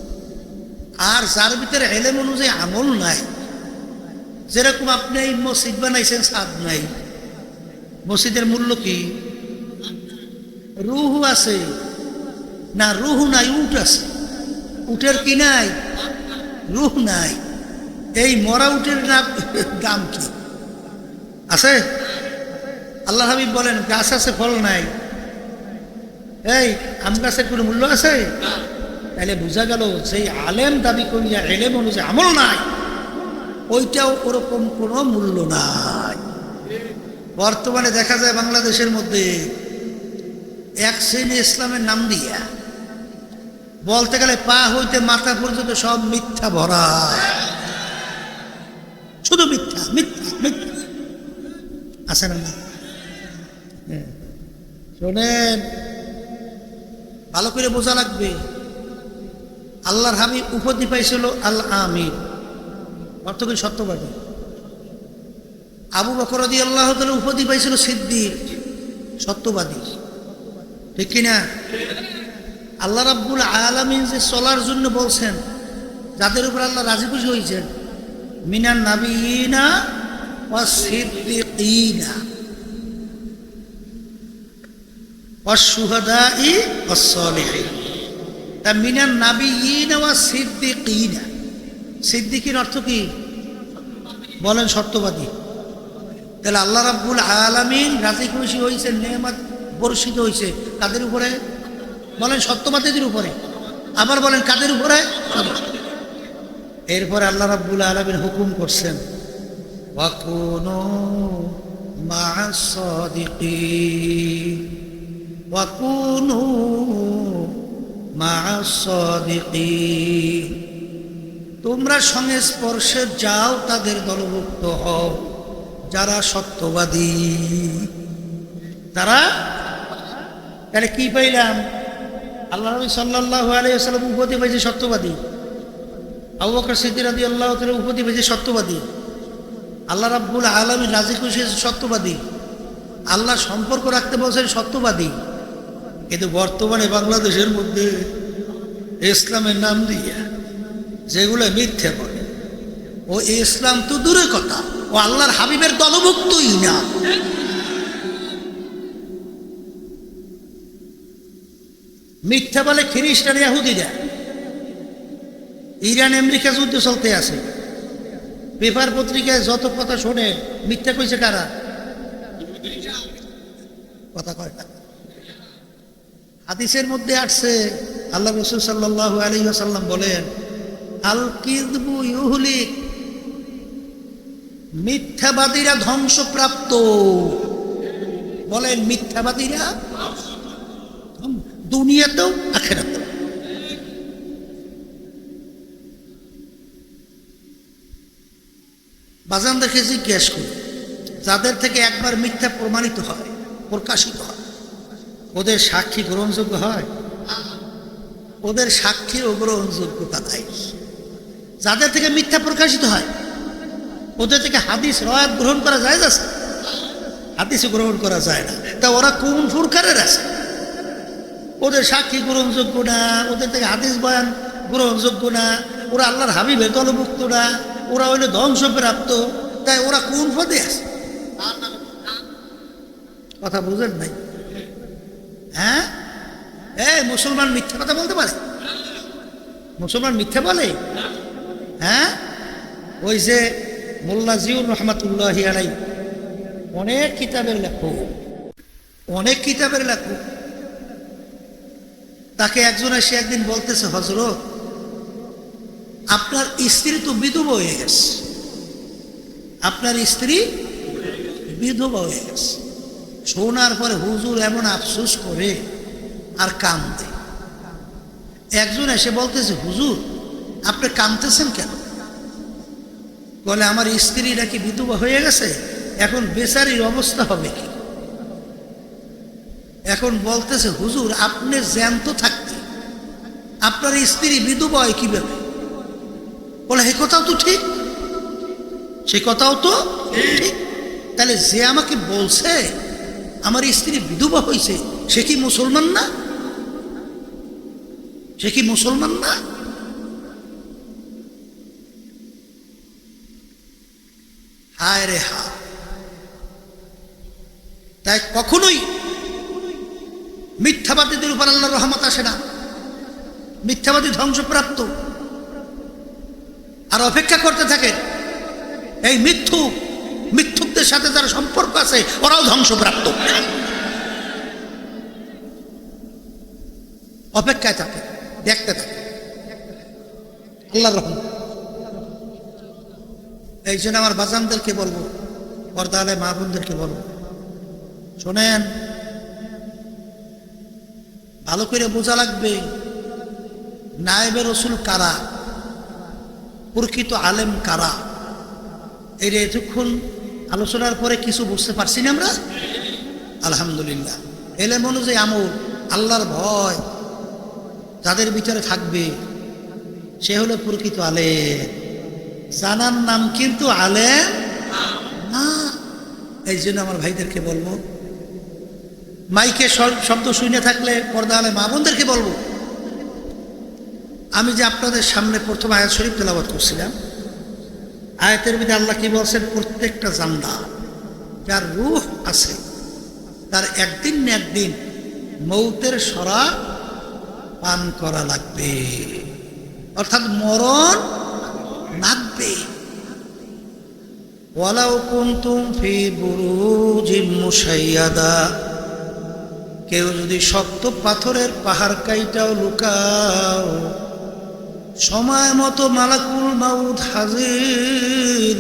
আর যার ভিতরে ইলম অনুযায়ী আমল নাই, যেরকম আপনি এই মসজিদ বানাইছেন, ছাদ নাই, মসজিদের মূল্য কি? রুহ আছে না? রুহ নাই, উট আছে। উটের কি নাই? রুহ নাই। এই মরা উটের দাম কি আছে? আল্লাহ হাবিব বলেন, গাছ আছে ফল নাই, এই আম গাছের কোনো মূল্য আছে? তাহলে বোঝা গেল সেই আলেম দাবি করিয়া ইলম অনুযায়ী আমল নাই, ওইটাও ওরকম কোনো মূল্য নাই। বর্তমানে দেখা যায় বাংলাদেশের মধ্যে এক শ্রেণী ইসলামের নাম দিয়া বলতে গেলে পা হইতে মাথা পর্যন্ত সব মিথ্যা ভরা, শুধু মিথ্যা মিথ্যা মিথ্যা। আছে না? শোনেন, ভালো করে বোঝা লাগবে। আল্লাহর হাবিব উপাধি পাইছিল আল আমিন, অর্থ কি সত্যবাদী। আবু বকর রাদিয়াল্লাহু তাআলা উপাধি পাইছিল সিদ্দিক, সত্যবাদী, ঠিক কিনা? আল্লাহ রাব্বুল আলামিন যে চলার জন্য বলছেন, যাদের উপর আল্লাহ রাজি খুশি হয়েছেন, মিনান নাবিয়িনা ওয়াস সিদ্দিকিনা ওয়াস শুহাদাই ওয়াস সালিহিন। তা মিনান নাবিয়িনা ওয়াস সিদ্দিকিনা, সিদ্দিকিন অর্থ কি বলেন? সত্যবাদী। তাহলে আল্লাহ রাব্বুল আলামিন রাজি খুশি হয়েছেন, নেয়ামত বর্ষিত হয়েছে কাদের উপরে বলেন? সত্যবাদীদের উপরে। আবার বলেন কাদের উপরে? এরপরে আল্লাহ রাব্বুল আলামিন হুকুম করছেন, ওয়াকুনু মা'আস সাদিকিন, ওয়াকুনু মা'আস সাদিকিন, তোমরা সংস্পর্শে যাও, তাদের দলভুক্ত হও যারা সত্যবাদী। তারা তাহলে কি পাইলাম? আল্লাহ নবী সাল্লাল্লাহু আলাইহি ওয়াসাল্লাম উপাধি পাইছে সত্যবাদী, আবু বকর সিদ্দিক রাদিয়াল্লাহু তাআলা উপাধি পাইছে সত্যবাদী, আল্লাহ রাব্বুল আলামিন রাজি খুশি সত্যবাদী, আল্লাহ সম্পর্ক রাখতে বলছেন সত্যবাদী। কিন্তু বর্তমানে বাংলাদেশের মধ্যে ইসলামের নাম দিয়ে যেগুলো মিথ্যে বলে, ও ইসলাম তো দূরের কথা, ও আল্লাহর হাবিবের দলভুক্তই না। মিথ্যা বলে খ্রিস্টান ইহুদিরা। ইরান আমেরিকা যুদ্ধ চলতে আছে, পেপার পত্রিকায় যত কথা শোনে, মিথ্যা কইছে কারা? কথা কয় না। হাদিসের মধ্যে আসছে, আল্লাহ রাসূল সাল্লাল্লাহু আলাইহি ওয়াসাল্লাম বলেন, আল কিযবু ইউহলিক, মিথ্যাবাদীরা ধ্বংসপ্রাপ্ত। বলেন মিথ্যাবাদীরা দুনিয়াতেও আখিরাতেও। বাজানদেরকে জিজ্ঞেস করি, যাদের থেকে একবার মিথ্যা প্রমাণিত হয়, প্রকাশিত হয়, ওদের সাক্ষী গ্রহণযোগ্য হয়? ওদের সাক্ষীরও গ্রহণযোগ্যতা নাই। যাদের থেকে মিথ্যা প্রকাশিত হয়, ওদের থেকে হাদিস রওয়ায়াত গ্রহণ করা যায় না? হাদিসও গ্রহণ করা যায় না। তা ওরা কোন প্রকারের আছে? ওদের সাক্ষী গ্রহণযোগ্য না, ওদের থেকে হাদিস বয়ান গ্রহণযোগ্য না, ওরা আল্লাহর হাবিবের দলভুক্ত না, ওরা হইলে ধ্বংসপ্রাপ্ত। তাই ওরা কোন পদে আছে? কথা বুঝেন নাই? হ্যাঁ, মুসলমান মিথ্যা কথা বলতে পারে? মুসলমান মিথ্যা বলে? হ্যাঁ, ওই যে মোল্লা জিউর রহমাতুল্লাহি আলাইহি অনেক কিতাবের লেখক, অনেক কিতাবের লেখক। তাকে একজন এসে একদিন বলতেছে, হযরত আপনার স্ত্রী তো বিধবা হয়ে গেছে, আপনার স্ত্রী বিধবা হয়ে গেছে। শোনার পরে হুজুর এমন আফসোস করে আর কাঁদে। একজন এসে বলতেছে, হুজুর আপনি কাঁদতেছেন কেন? বলে, আমার স্ত্রী নাকি বিধবা হয়ে গেছে, এখন বেচারির অবস্থা হবে কি? এখন বলতেছে, হুজুর আপনি জ্যান্ত থাকতে আপনার স্ত্রী বিধবা হয় কিভাবে? বলে, এই কথাও তো ঠিক, সে কথাও তো ঠিক। তাহলে যে আমাকে বলছে আমার স্ত্রী বিধবা হয়েছে, সে কি মুসলমান না? সে কি মুসলমান না? হায় রে হা! তাই কখনোই মিথ্যাবাদীদের উপর আল্লাহর রহমত আসে না। মিথ্যাবাদী ধ্বংসপ্রাপ্ত। আর অপেক্ষা করতে থাকে এই মিথ্যুকদের সাথে যারা সম্পর্ক আছে, ওরাও ধ্বংসপ্রাপ্ত। অপেক্ষায় থাকে, দেখতে থাকে আল্লাহর রহমত। এই জন্য আমার বাজানদেরকে বলবো, পর্দালে মা বোনদেরকে বলবো, শোনেন, ভালো করে বোঝা লাগবে নায়েবে রসুল কারা, প্রকৃত আলেম কারা। এই এতক্ষণ আলোচনার পরে কিছু বুঝতে পারছি না আমরা? আলহামদুলিল্লাহ। এলেম অনুযায়ী আমল, আল্লাহর ভয় যাদের ভিতরে থাকবে, সে হলো প্রকৃত আলেম। জানার নাম কিন্তু আলেম না। এই জন্য আমার ভাইদেরকে বলবো, মাইকে শব্দ শুনে থাকলে পর্দা আলে মা বোনদেরকে বলবো, আমি যে আপনাদের সামনে প্রথম আয়াত শরীফ তেলাওয়াত করছিলাম, আয়াতের মধ্যে আল্লাহ কি বলছেন, প্রত্যেকটা জান্দা যার রূহ আছে তার একদিন না একদিন মৌতের শরাব পান করা লাগবে, অর্থাৎ মরণ লাগবে। ওয়ালাউ কুনতুম ফি বুরুজিন মুশাইয়াদা, কেউ যদি শক্ত পাথরের পাহাড় কাইটাও লুকাও, সময় মতো মালাকুল মাউত হাজির,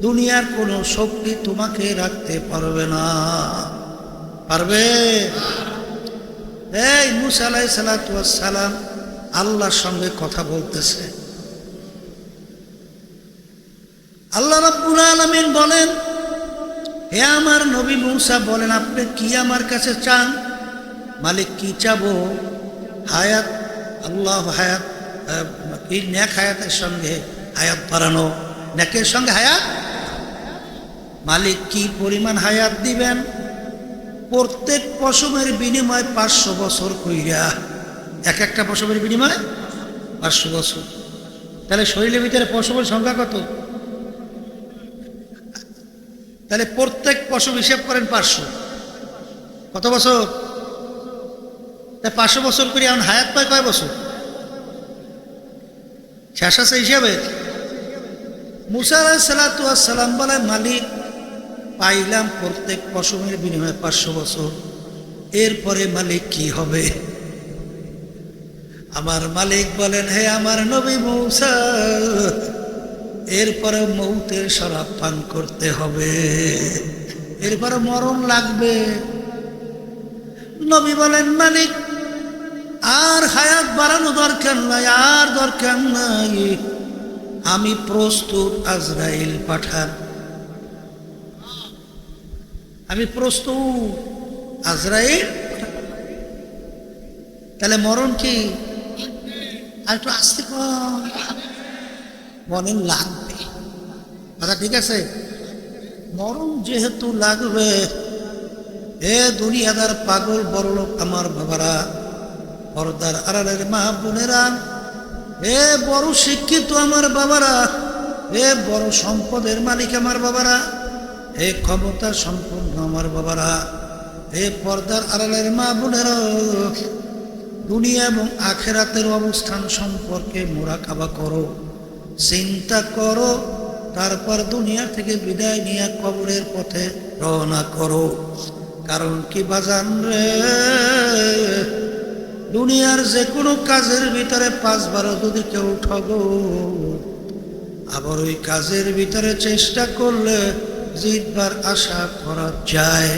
দুনিয়ার কোনো শক্তি তোমাকে রাখতে পারবে না। পারবে? এই মুসা আলাইহিস সালাতু ওয়াস সালাম আল্লাহর সঙ্গে কথা বলতেছে, আল্লাহ রাব্বুল আলামিন বলেন, হে আমার নবী মুসা বলেন আপনি কি আমার কাছে চান? মালিক কি চাবো? হায়াত, আল্লাহ হায়াত, কি নেক হায়াতের সঙ্গে হায়াত বাড়ানো, নেকের সঙ্গে হায়াত। মালিক কি পরিমাণ হায়াত দিবেন? প্রত্যেক পশমের বিনিময় 500 বছর কইরা, এক একটা পশমের বিনিময় 500 বছর। তাহলে শরীরের ভিতরে পশমের সংখ্যা কত? তাহলে প্রত্যেক পশম হিসেব করেন 500, কত বছর? 500 বছর করে এখন হায়াত পায় কয় বছর? শেষ আছে হিসাবে? মুসা আলাইহিস সালাতু ওয়াস সালাম বলে, মালিক পাইলাম প্রত্যেক পশমের বিনিময়ে 500 বছর, এরপরে মালিক কি হবে? আমার মালিক বলেন, হে আমার নবী মুসা, এরপরে মৌতের শরাব পান করতে হবে, এরপরে মরণ লাগবে। নবী বলেন, মালিক আর হায়াত বাড়ানো দরকার নাই, আর দরকার নাই, আমি প্রস্তুত, আজরাইল পাঠান, আমি প্রস্তুত, আজরাইল। তাহলে মরণ কি? আর একটু আসতে কম, মরণ লাগবে, কথা ঠিক আছে? মরণ যেহেতু লাগবে, এ দুনিয়াদার পাগল বড় লোক আমার বাবারা, পর্দার আড়ালের মা বোনেরা, এ বড় শিক্ষিত আমার বাবারা, এ বড় সম্পদের মালিক আমার বাবারা, এ ক্ষমতা সম্পন্ন আমার বাবারা, এ পর্দার আড়ালের মা বোনেরা, দুনিয়া এবং আখেরাতের অবস্থান সম্পর্কে মুরাকাবা করো, চিন্তা করো, তারপর দুনিয়া থেকে বিদায় নিয়ে কবরের পথে রওনা করো। কারণ কি বাজান রে, দুনিয়ার যে কোনো কাজের ভিতরে 5 বারও যদি কেউ ঠগো, আবার ওই কাজের ভিতরে চেষ্টা করলে জিতবার আশা করা যায়।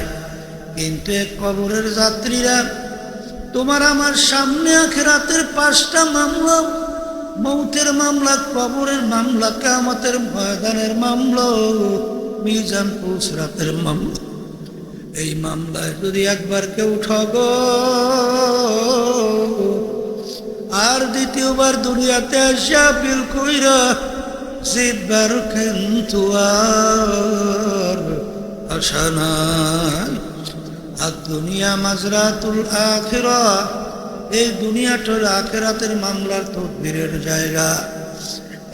কিন্তু কবরের যাত্রীরা, তোমার আমার সামনে আখিরাতের 5টা মামলা, মৌতের মামলা, কবরের মামলা, কিয়ামতের ময়দানের মামলা, মিজান পুলসিরাতের মামলা। এই মামলায় যদি একবার কেউ ঠগো আর দ্বিতীয়বার দুনিয়াতে আসা বিল কইরা জিতবার কিন্তু আর আশা নাই। আর দুনিয়া মাজরাতুল আখিরা, এই দুনিয়াটার আখিরাতের মামলার তদবিরের জায়গা।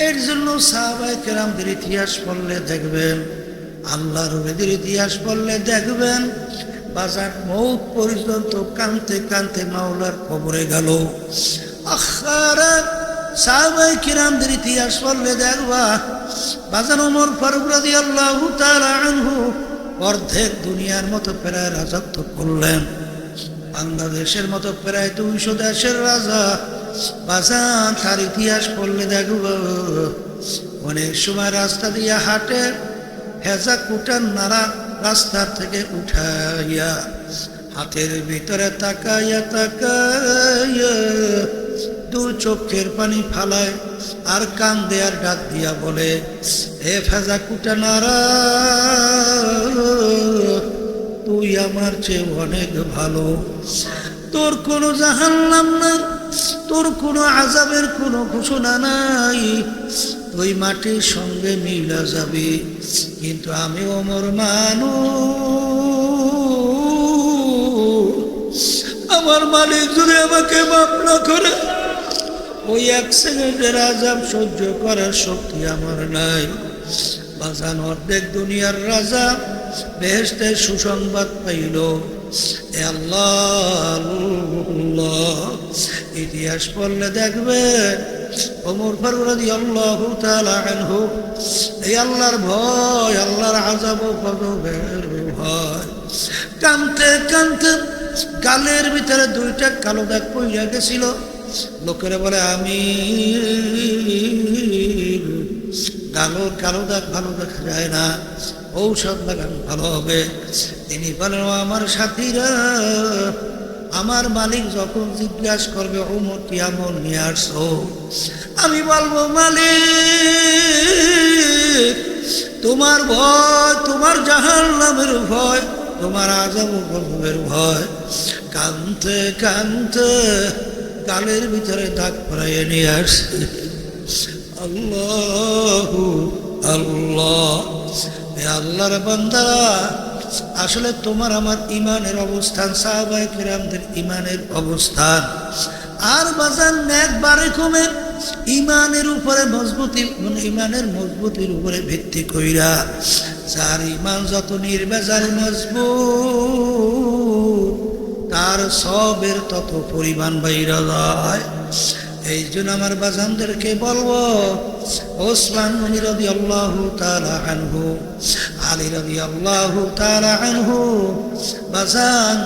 এর জন্য সাহাবায়ে কেরামদের ইতিহাস পড়লে দেখবেন, আল্লাহর ওলিদের ইতিহাস পড়লে দেখবেন, বাজার মৌত পর্যন্ত কানতে কানতে মাওলার কবরে গেল। আখিরাত সাহাবায়ে কেরামদের ইতিহাস পড়লে দেখবা, বাজার ওমর ফারুক রাদিয়াল্লাহু তাআলা আনহু অর্ধেক দুনিয়ার মতো প্রায় রাজত্ব করলেন, বাংলাদেশের মতো প্রায় 200 দেশের রাজা। বাজান তার ইতিহাস পড়লে দেখব, অনেক সময় রাস্তা দিয়ে হাঁটে, হেজা কুটার নাড়া রাস্তার থেকে উঠাইয়া হাতের ভিতরে তাকাইয়া তাকাইয়া 2 চোখের পানি ফালায়, আর কান দেয়ার ডাক দিয়া বলে, হে ফেজা কুটা নাড়া, তুই আমার চেয়ে অনেক ভালো, তোর কোনো জাহান্নাম নাই, তোর কোনো আযাবের কোনো ঘোষণা নাই, ওই মাটির সঙ্গে মিলা যাবে। কিন্তু আমি ওমর মানুষ, আমার মালিক যদি আমাকে মাফ না করে, ওই 1 সেকেন্ডের আযাব সহ্য করার শক্তি আমার নাই। বাজান অর্ধেক দুনিয়ার রাজা বেহেশতের সুসংবাদ পাইল। এ আল্লাহ, ইতিহাস পড়লে দেখবে ওমর ফারুক রাদিয়াল্লাহু তাআলা আনহু এই আল্লাহর ভয়, আল্লাহর আযাব ও গজবের ভয়, কাঁদতে কাঁদতে গালের ভিতরে 2টা কালো দাগ পড়ে গেছিল। লোকেরা বলে আমি কালো দাগ ভালো দেখা যায় না, ঔষধ লাগানো ভালো হবে। তিনি বলেন, আমার সাথীরা, আমার মালিক যখন জিজ্ঞাসা করবে ওমর কি আমল নিয়ে আসছো, আমি বলবো মালিক তোমার ভয়, তোমার জাহান্নামের ভয়, তোমার আযাব ও গজবের ভয়। কাঁদতে কাঁদতে গালের ভিতরে দাগ পরাইয়ে নিয়ে আসছে। আল্লাহু আল্লাহ, আল্লাহর বান্দারা, আসলে তোমার আমার ইমানের অবস্থান, সাহাবায়ে কেরামদের ইমানের অবস্থান আর বাজান একবারে কমে ইমানের উপরে মজবুতি, মানে ইমানের মজবুতির উপরে ভিত্তি কইরা যার ইমান যত নির্ভেজাল মজবুত, তার সবের তত পরিমাণ বাইরা যায়। এই জন্য আমার বাজানদেরকে বলবো, ওসমান গনি রাদিয়াল্লাহু তাআলা আনহু, আলী রাদিয়াল্লাহু তাআলা আনহু, বাজান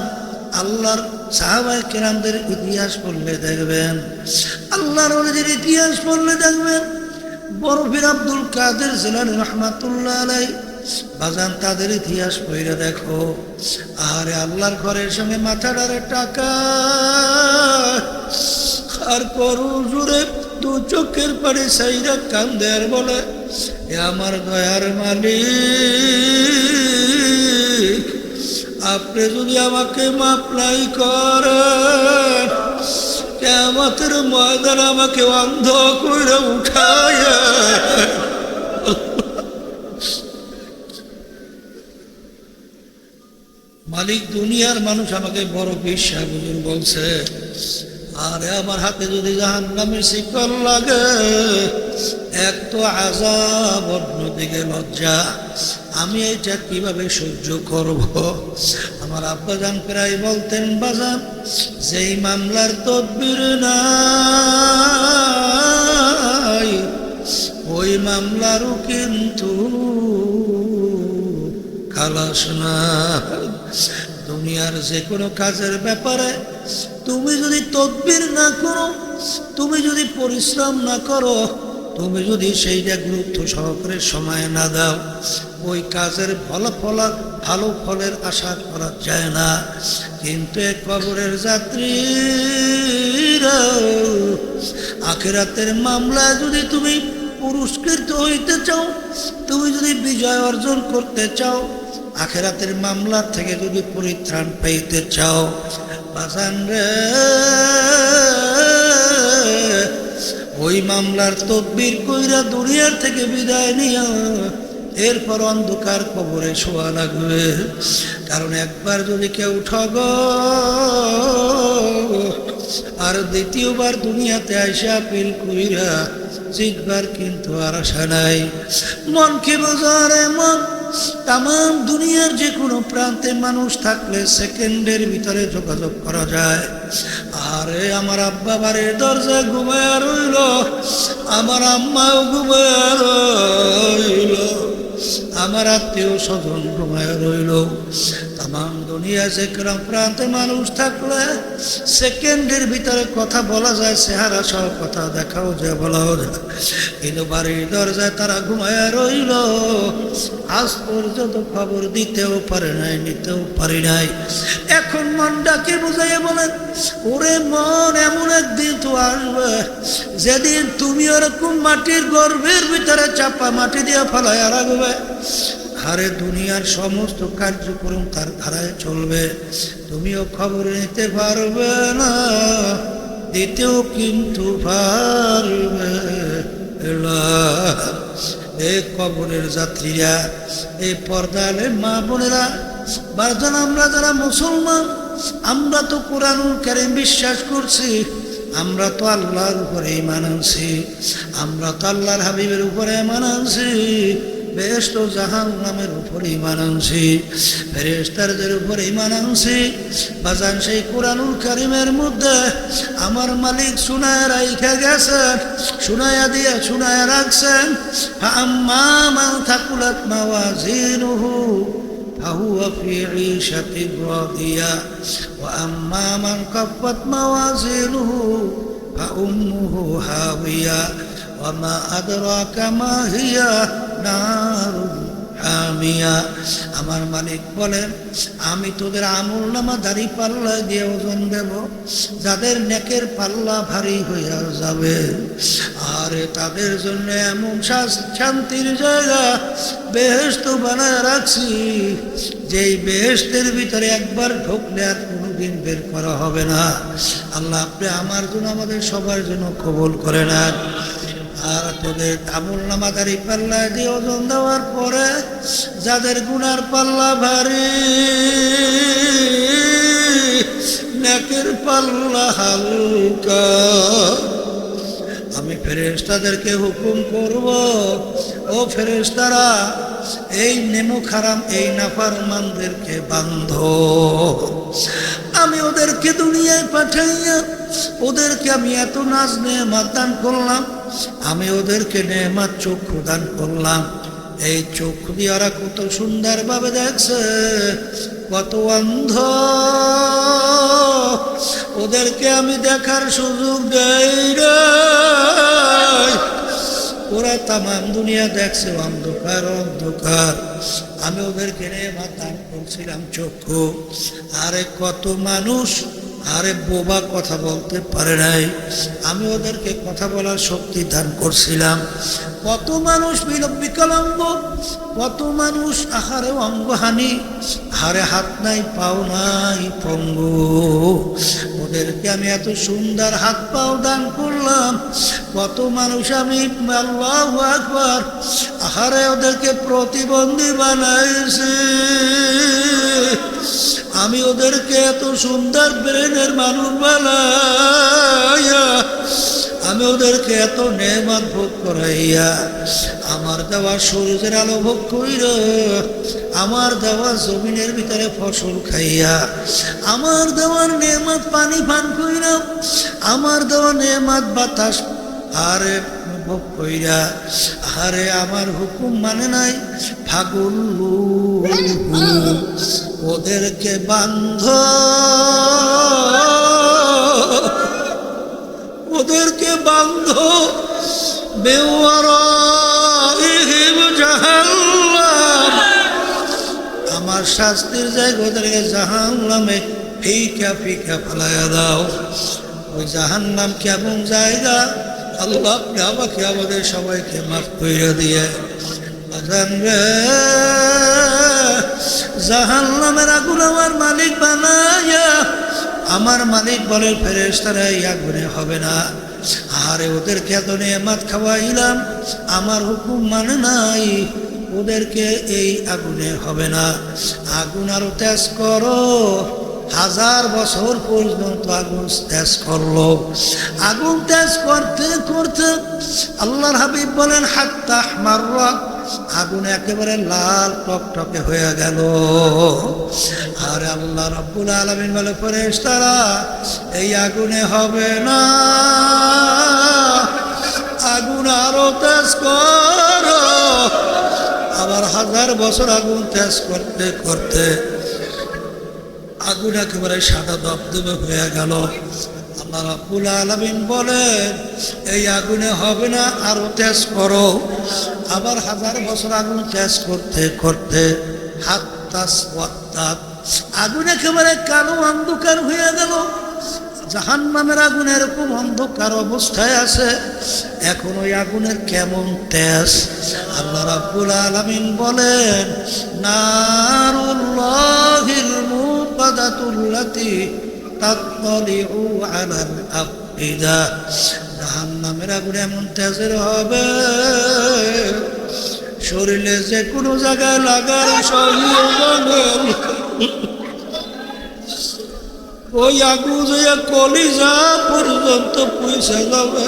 আল্লাহর সাহাবায়ে কেরামদের ইতিহাস পড়লে দেখবেন, আল্লাহর ওলিদের ইতিহাস পড়লে দেখবেন, বড় পীর আব্দুল কাদের জিলানী রাহমাতুল্লাহ আলাইহি, বাজান তাদের ইতিহাস পড়ে দেখো। আরে আল্লাহর ঘরের সঙ্গে মাথাটারে টাকা আর করু জুড়ে 2 চোখের পানি সাইরা কান্দে আর বলে, এ আমার দয়ার মালিক, আপনি যদি আমাকে মাফ নাই করেন, কিয়ামতের ময়দানে আমাকে অন্ধ কইরা উঠায়া মালিক, দুনিয়ার মানুষ আমাকে বড় পীর সাহেব হুজুর বলছে, আরে আমার হাতে যদি জাহান্নামের শিকল লাগে, এক তো আযাব, অন্যদিকে লজ্জা, আমি এটা কিভাবে সহ্য করব? আমার আব্বাজান প্রায় বলতেন, বাজান যেই মামলার তদবির নাই, ওই মামলারও কিন্তু খালাস না। দুনিয়ার যে কোনো কাজের ব্যাপারে তুমি যদি তদবির না করো, তুমি যদি পরিশ্রম না করো, তুমি যদি সেইটা গুরুত্ব সহকারে সময় না দাও, ওই কাজের ভালো ফলের আশা করা যায় না। কিন্তু কবরের যাত্রীরা, আখিরাতের মামলা যদি তুমি পুরস্কৃত হইতে চাও, তুমি যদি বিজয় অর্জন করতে চাও, আখিরাতের মামলার থেকে যদি পরিত্রাণ পাইতে চাও, বাজান রে, ওই মামলার তদবির কইরা দুনিয়ার থেকে বিদায় নিয়া এরপর অন্ধকার কবরে শোয়া লাগবে। কারণ একবার যদি কেউ ঠগ আর দ্বিতীয়বার দুনিয়াতে আইসা আপিল কইরা জিতবার কিন্তু আর আশা নাই। মনকে বোঝারে মন, তাম দুনিয়ার যে কোনো প্রান্তে মানুষ থাকলে সেকেন্ডের ভিতরে যোগাযোগ করা যায়। আরে আমার আব্বা বাড়ির দরজায় ঘুমায়া রইল, আমার আম্মাও ঘুমায়া রইল, আমার আত্মীয় স্বজন ঘুমায়া রইল, তাম দুনিয়া যে কোনো প্রান্তে মানুষ থাকলে সেকেন্ডের ভিতরে কথা বলা যায়, চেহারা সহ কথা দেখাও যায়, বলাও যায়। কিন্তু বাড়ির দরজায় তারা ঘুমায়া রইল, আজ পর্যন্ত খবর দিতেও পারে নাই, নিতেও পারি নাই। এখন মনটাকে বুঝাইয়া বলেন, ওরে মন, এমন একদিন তো আসবে যেদিন তুমি ওরকম মাটির গর্ভের ভিতরে চাপা মাটি দিয়ে ফেলাইয়া রাখবে। আরে দুনিয়ার সমস্ত কার্যক্রম তার ধারায় চলবে, তুমিও খবর নিতে পারবে না, দিতেও কিন্তু পারবে এই কবরের যাত্রীরা, এই পর্দালে মা বোনেরা, বারজন আমরা যারা মুসলমান, আমরা তো কোরআনুল কারীম বিশ্বাস করছি, আমরা তো আল্লাহর উপরে ঈমান আনছি, আমরা তো আল্লাহর হাবিবের উপরে ঈমান আনছি, বেহেশত ও জাহান্নামের উপরে ঈমান আনছি, ফেরেশতাদের উপরে ঈমান আনছি। বাজান সেই কোরআনুল কারীমের মধ্যে আমার মালিক শুনায় রাইখা গেছেন, শুনায়া দিয়ে শুনায়া রাখছেন, আম্মা মান থাকুলাত মাওয়াজিনুহু ফাহুয়া ফি ঈশাতিন রাদিয়া ওয়া আম্মা মান কাফফাত মাওয়াজিনুহু ফাউম্মুহু হাওিয়া ওয়া মা আদরাকা মা হিয়া নারুন হামিয়া। আমার মালিক বলেন, আমি তোদের আমল নামা দাড়ি পাল্লা দিয়ে ওজন দেব, যাদের নেকের পাল্লা ভারী হইয়া যাবে, আর তাদের জন্য এমন শান্তির জায়গা বেহেশত বানায় রাখছি, যেই বেহেশতের ভিতরে একবার ঢুকলে আর কোনোদিন বের করা হবে না। আল্লাহ আপনি আমার জন্য, আমাদের সবার জন্য কবুল করে নেন। আর তোদের আমল নামা দাড়ি পাল্লা দিয়ে ওজন দেওয়ার পরে যাদের গুনার পাল্লা ভারী, নেকের পাল্লা হালকা, আমি ফেরেশতাদেরকে হুকুম করব, ও ফেরেশতারা এই নেমো খারাম, এই নাফরমানদেরকে বাঁধো। আমি ওদেরকে দুনিয়ায় পাঠাইয়া ওদেরকে আমি এত নাজ নেয়ামত দান করলাম, আমি ওদেরকে নেয়ামত চক্ষু দান করলাম, এই চক্ষু দিয়ে ওরা কত সুন্দরভাবে দেখছে, কত অন্ধ, ওদেরকে আমি দেখার সুযোগ দেই নাই। ওরা তামাম দুনিয়া দেখছে অন্ধকার অন্ধকার, আমি ওদেরকে নেয়ামত দান করছিলাম চক্ষু। আরে কত মানুষ আরে বোবা কথা বলতে পারে নাই, আমি ওদেরকে কথা বলার শক্তি দান করছিলাম। কত মানুষ বিকলাঙ্গ, কত মানুষ আহারে অঙ্গহানি, হারে হাত নাই পাও নাই পঙ্গু, ওদেরকে আমি এত সুন্দর হাত পাও দান করলাম। কত মানুষ আমি আল্লাহু আকবার, আহারে ওদেরকে প্রতিবন্ধী বানাইছি, আমি ওদেরকে এত সুন্দর ব্রেনের মানুষ বানাইয়া, আমি ওদেরকে এত নেয়ামত ভোগ করাইয়া, আমার দেওয়া সূর্যের আলো ভোগ কইরা, আমার দেওয়া জমিনের ভিতরে ফসল খাইয়া, আমার দেওয়ার নেয়ামত পানি পান কইরা, আমার দেওয়া নেয়ামত বাতাস আরে ভোগ কইরা, আরে আমার হুকুম মানে নাই, ফাগুল্লু ওদেরকে বান্ধ, ওদেরকে বান্ধ, বেওয়ারাইহিম জাহান্নাম, আমার শাস্তির জায়গা ওদেরকে জাহান্নামে ফিকা ফিকা ফেলাইয়া দাও। ওই জাহান্নাম কেমন জায়গা, আল্লাহ আপনি আমাকে আমাদের সবাইকে মাফ করে দিয়ে জানবে। জাহান্নামের আগুন আমার মালিক বানাইয়া, আমার মালিক বলে ফেরেশতারা এই আগুনে হবে না। আরে ওদেরকে এত নেয়ামত খাওয়াইলাম, আমার হুকুম মানে নাই, ওদেরকে এই আগুনে হবে না। আগুন আরো তেজ করো, 1000 বছর পর্যন্ত আগুন তেজ করলো। আগুন তেজ করতে করতে আল্লাহর হাবিব বলেন হাত্তা আহমাররা, আগুন একেবারে লাল টকটকে হয়ে গেল। আর আল্লাহ রাব্বুল আলামিন বলে ফেরেশতারা এই আগুনে হবে না, আগুন আরো তেজ করো। আবার 1000 বছর আগুন তেজ করতে করতে আগুন একেবারে সাদা দবদবে হয়ে গেল। আল্লাহ রাব্বুল আলামিন বলেন এই আগুনে হবে না, আরো তেজ করো। আবার 1000 বছর আগুন তেজ করতে করতে হাত্তাস ওয়াত্তাত, আগুন একেবারে কালো অন্ধকার হয়ে গেল। জাহান্নামের আগুন এরকম অন্ধকার অবস্থায় আছে, এখন ওই আগুনের কেমন তেজ। আল্লাহ রাব্বুল আলামিন বলেন নারুল্লাহিল মুকাদাতুল্লাতী তাত্তালিউ আলাল আফইদা, জাহান্নামের আগুন এমন তেজের হবে, শরীরে যে কোনো জায়গায় লাগার সঙ্গে সঙ্গে ওই আগুন যে কলিজা পর্যন্ত পৌঁছে যাবে।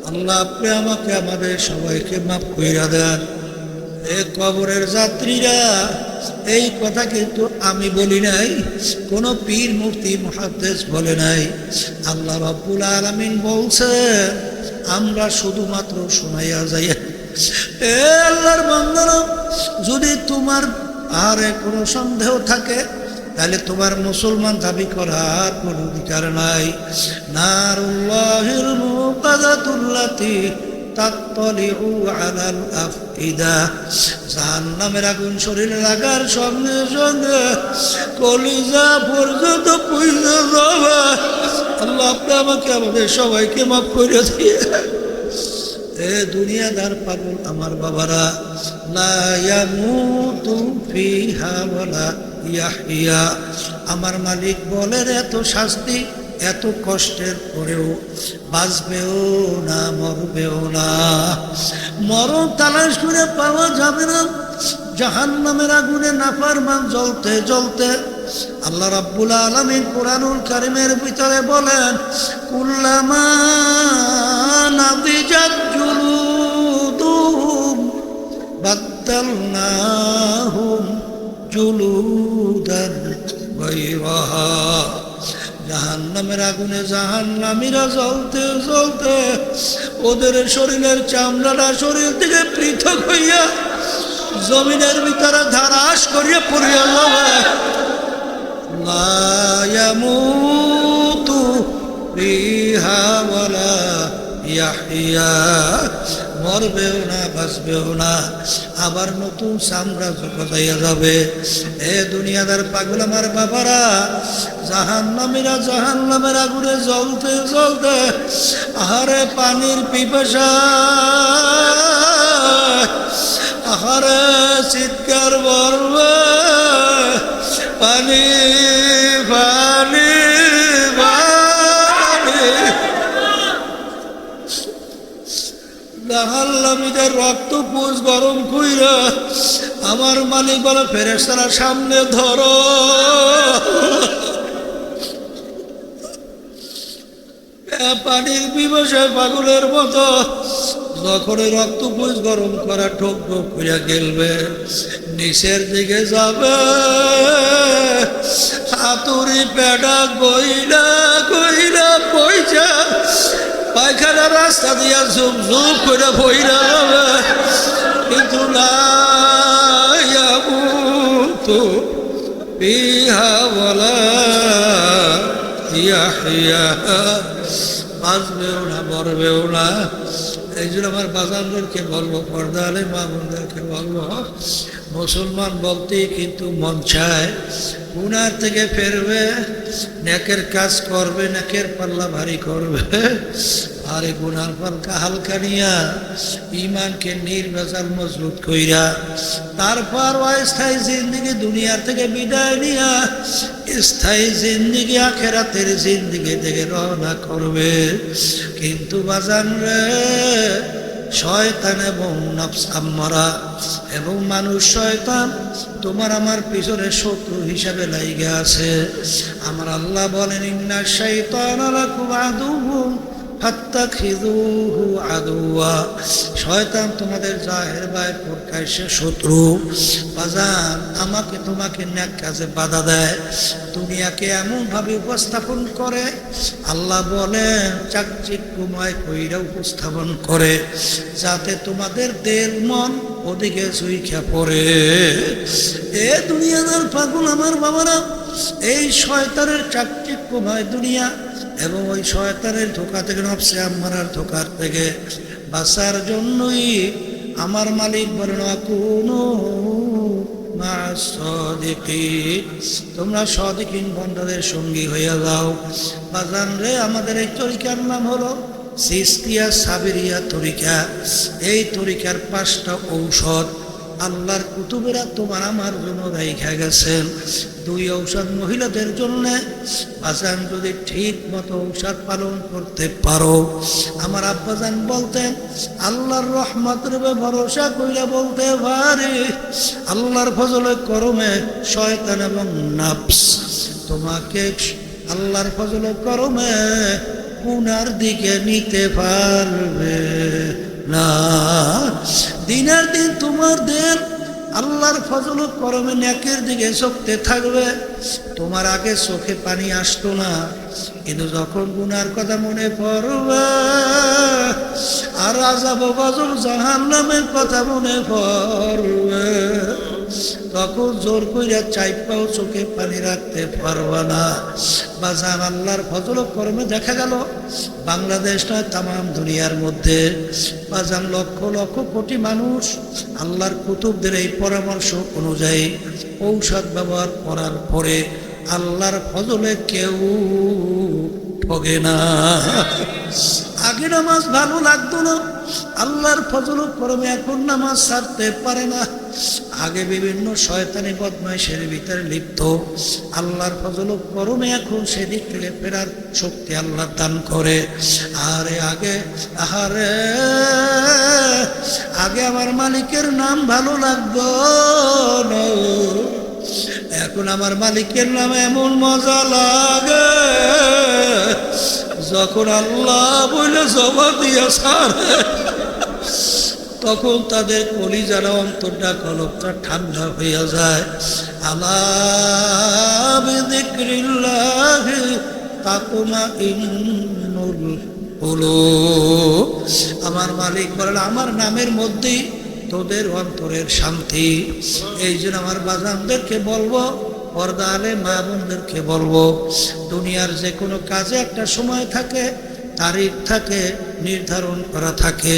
আল্লাহ আপনি আমাকে আমাদের সবাইকে মাফ কইরা দেন। এ কবরের যাত্রীরা, এই কথা কিন্তু আমি বলি নাই, কোন পীর মুফতি মুহাদ্দিস বলে নাই, আল্লাহ রাব্বুল আলামিন বলছে। আমরা শুধুমাত্র শোনাইয়া যাই। এ আল্লাহর বান্দারা, যদি তোমার আরে কোনো সন্দেহ থাকে তাহলে তোমার মুসলমান দাবি করার কোনো অধিকার নাই। নারুল্লাহিল মুকাদাতুল্লাতি তাত্তালিউ আলাল আফইদা, জাহান্নামের আগুন শরীরে লাগার সঙ্গে সঙ্গে কলিজা পর্যন্ত পৌঁছে যাবে। আল্লাহ আপনি আমাকে আমাদের সবাইকে মাফ করে দিয়ে। এ দুনিয়াদার পাগল আমার বাবারা, লা ইয়ামুতু ফিহা ওয়ালা ইয়াহইয়া, আমার মালিক বলেন এত শাস্তি এত কষ্টের পরেও বাঁচবেও না মরবেও না। মরণ তালাশ করে পাওয়া যাবে না। জাহান্নামের আগুনে নাফরমান জ্বলতে জ্বলতে আল্লাহ রাব্বুল আলামিন কুরআনুল কারীমের ভিতরে বলেন, কুল্লামা নাদিজাত জুলুদুহুম বাদদালনাহুম জুলুদান গায়রাহা, জাহান্নামের আগুনে জাহান্নামীরা জ্বলতে জ্বলতে ওদের শরীরের চামড়াটা শরীর থেকে পৃথক হইয়া জমিনের ভিতরে ধারাস করিয়া পড়িয়া যাবে। লা ইয়ামুতু ফিহা ওয়ালা ইয়াহইয়া, মরবেও না বাঁচবেও না, আবার নতুন চামড়া জগতাইয়া যাবে। এ দুনিয়াদার পাগল আমার বাবারা, জাহান্নামীরা জাহান্নামের আগুনে জ্বলতে জ্বলতে আহারে পানির পিপাসা, আহারে চিৎকার করবে, পানি পানি পানি। জাহান্নামীদের রক্ত পুষ গরম কইরা আমার মালিক বলে, ফেরেশতারা সামনে ধরো। পানির পিপাসায় পাগলের মতো যখন রক্ত পুষ গরম করা ঠোক ঠোক করিয়া গেলবে, নিচের দিকে যাবে, হাতুড়ি পেটা কইলা কইলা পয়সা পায়খানা রাস্তা দিয়া ঝুপ ঝুপ করে বইরা যাবে। কিন্তু না ইয়ামুতু ফিহা ওয়ালা ইয়াহইয়া, বাঁচবেও না মরবেও না। এই জন্য আমার বাজানদেরকে বলবো, পর্দা আলে মা বোনদেরকে বলবো, মুসলমান বলতেই কিন্তু মন চায় গুনার থেকে ফেরবে, নেকের কাজ করবে, নেকের পাল্লা ভারী করবে, আর এই গুনার পাল্লা হালকা নিয়া ইমানকে নির্ভেজাল মজবুত কইরা তারপর অস্থায়ী জিন্দিগি দুনিয়ার থেকে বিদায় নিয়া স্থায়ী জিন্দিগি আখেরাতের জিন্দিগি থেকে রওনা করবে। কিন্তু বাজান রে, শয়তান এবং নফস আম্মারা এবং মানুষ শয়তান তোমার আমার পিছনে শত্রু হিসাবে লাইগা আছে। আমার আল্লাহ বলেন, ইন্না শাইতানা লাকুম আদুউন ফাত্তাখিযুহু আদুওয়া, শয়তান তোমাদের জাহের বাইর প্রকাশ্যে শত্রু। বাজান, আমাকে তোমাকে নেক কাজে বাধা দেয়, দুনিয়াকে এমনভাবে উপস্থাপন করে, আল্লাহ বলেন চাকচিক্যময় কইরা উপস্থাপন করে, যাতে তোমাদের দিল মন ওদিকে সুইখা পড়ে। এ দুনিয়াদার পাগল আমার বাবারা, এই শয়তানের চাকচিক্যময় দুনিয়া এবং ওই শয়তানের ধোঁকা থেকে, নফসে আম্মারার ধোঁকার থেকে বাঁচার জন্যই আমার মালিক বলেন, কুনু মা'আস সাদিকিন, তোমরা সাদিকিন বান্দাদের সঙ্গী হইয়া যাও। বাজান রে, আমাদের এই তরিকার নাম হলো চিশতিয়া সাবিরিয়া তরিকা। এই তরিকার 5টা ঔষধ, আল্লাহর কুতুবেরা তোমার আমার জন্য রেখে গেছেন। 2 ঔষধ মহিলাদের জন্য বাজান যদি ঠিক মতো ঔষধ পালন করতে পারো। আমার আব্বাজান বলতেন আল্লাহর রহমতের ভরসা কইরা বলতে পারি আল্লাহর ফজলে করমে শয়তান এবং নফস তোমাকে আল্লাহর ফজলে করমে গুনার দিকে নিতে পারবে না। দিনের দিন তোমার দেন আল্লাহর ফজল করমে নেকের দিকে চোখতে থাকবে। তোমার আগে চোখে পানি আসতো না, কিন্তু যখন গুনার কথা মনে পড়বে আর আযাব গজব জাহান্নামের কথা মনে পড়বে তখন জোর কইরা চাইপাও চোখে পানি রাখতে পারবা না। বাজান আল্লাহর ফজল করমে দেখা গেল বাংলাদেশ নয় তাম দুনিয়ার মধ্যে বাজান লক্ষ লক্ষ কোটি মানুষ আল্লাহর কুতুবদের এই পরামর্শ অনুযায়ী ঔষধ ব্যবহার করার পরে আল্লাহর ফজলে কেউ ঠগে না। আগে নামাজ ভালো লাগতো না, আল্লাহর ফজল করমে এখন নামাজ ছাড়তে পারে না। আগে বিভিন্ন শয়তানি বদমাইশের ভিতরে লিপ্ত, আল্লাহর ফজল করমে এখন সেদিক থেকে ফেরার শক্তি আল্লাহ দান করে। আরে আগে আমার মালিকের নাম ভালো লাগতো না, এখন আমার মালিকের নাম এমন মজা লাগে যখন আল্লাহ বলে জবাব দিয়া ছাড়ে তখন তাদের কলিজার অন্তরটা কলবটা ঠান্ডা হইয়া যায়। আলা বিযিকরিল্লাহি তাতমাইন্নুল কুলুব। আমার মালিক বলেন আমার নামের মধ্যেই তোদের অন্তরের শান্তি। এই জন্য আমার বাজানদেরকে বলবো, পর্দা আলে মা বোনদেরকে বলবো, দুনিয়ার যে কোনো কাজে একটা সময় থাকে, তারিখ থাকে, নির্ধারণ করা থাকে,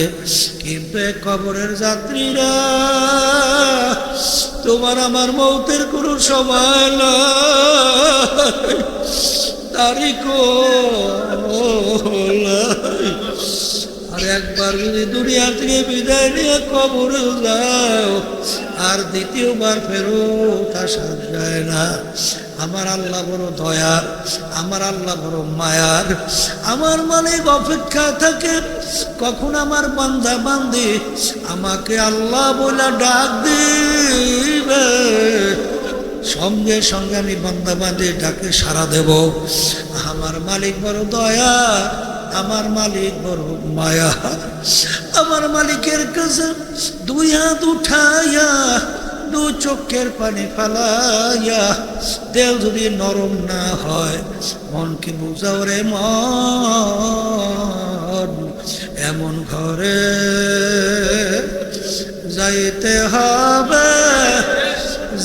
কিন্তু কবরের যাত্রীরা তোমার আমার মৌতের কোনো সময় নাই, তারিখও আর একবার যদি দুনিয়া থেকে বিদায় নিয়ে কবরে যাও আর দ্বিতীয়বার ফেরত আসা যায় না। আমার আল্লাহ বড় দয়ার, আমার আল্লাহ বড় মায়ার। আমার মালিক অপেক্ষা থাকে কখন আমার বান্দা বান্দি আমাকে আল্লাহ বলে ডাক দিবে, সঙ্গে সঙ্গে আমি বান্দা বান্দি ডাকে সাড়া দেব। আমার মালিক বড় দয়া, আমার মালিক বড় মায়া। আমার মালিকের কাছে 2 হাত উঠাইয়া 2 চোখের পানি ফালাইয়া দেল যদি নরম না হয় মনকে বুঝাও রে মন, এমন ঘরে যাইতে হবে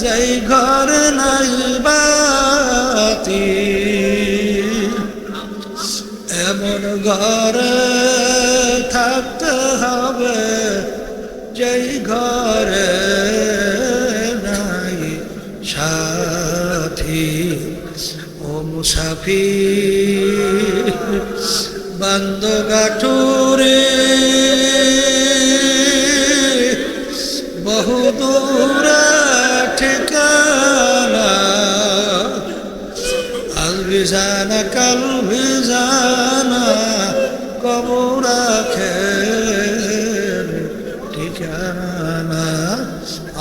যেই ঘরে নাই বাতি, এমন ঘরে থাকতে হবে যেই ঘরে নাই সাথী। ও মুসাফির বান্দগাঠুরে বহু দূরে ঠিকানা, আল বিজানা কাল বিজানা কবর আখের ঠিকানা।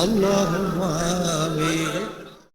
আল্লাহুম্মা আমিন।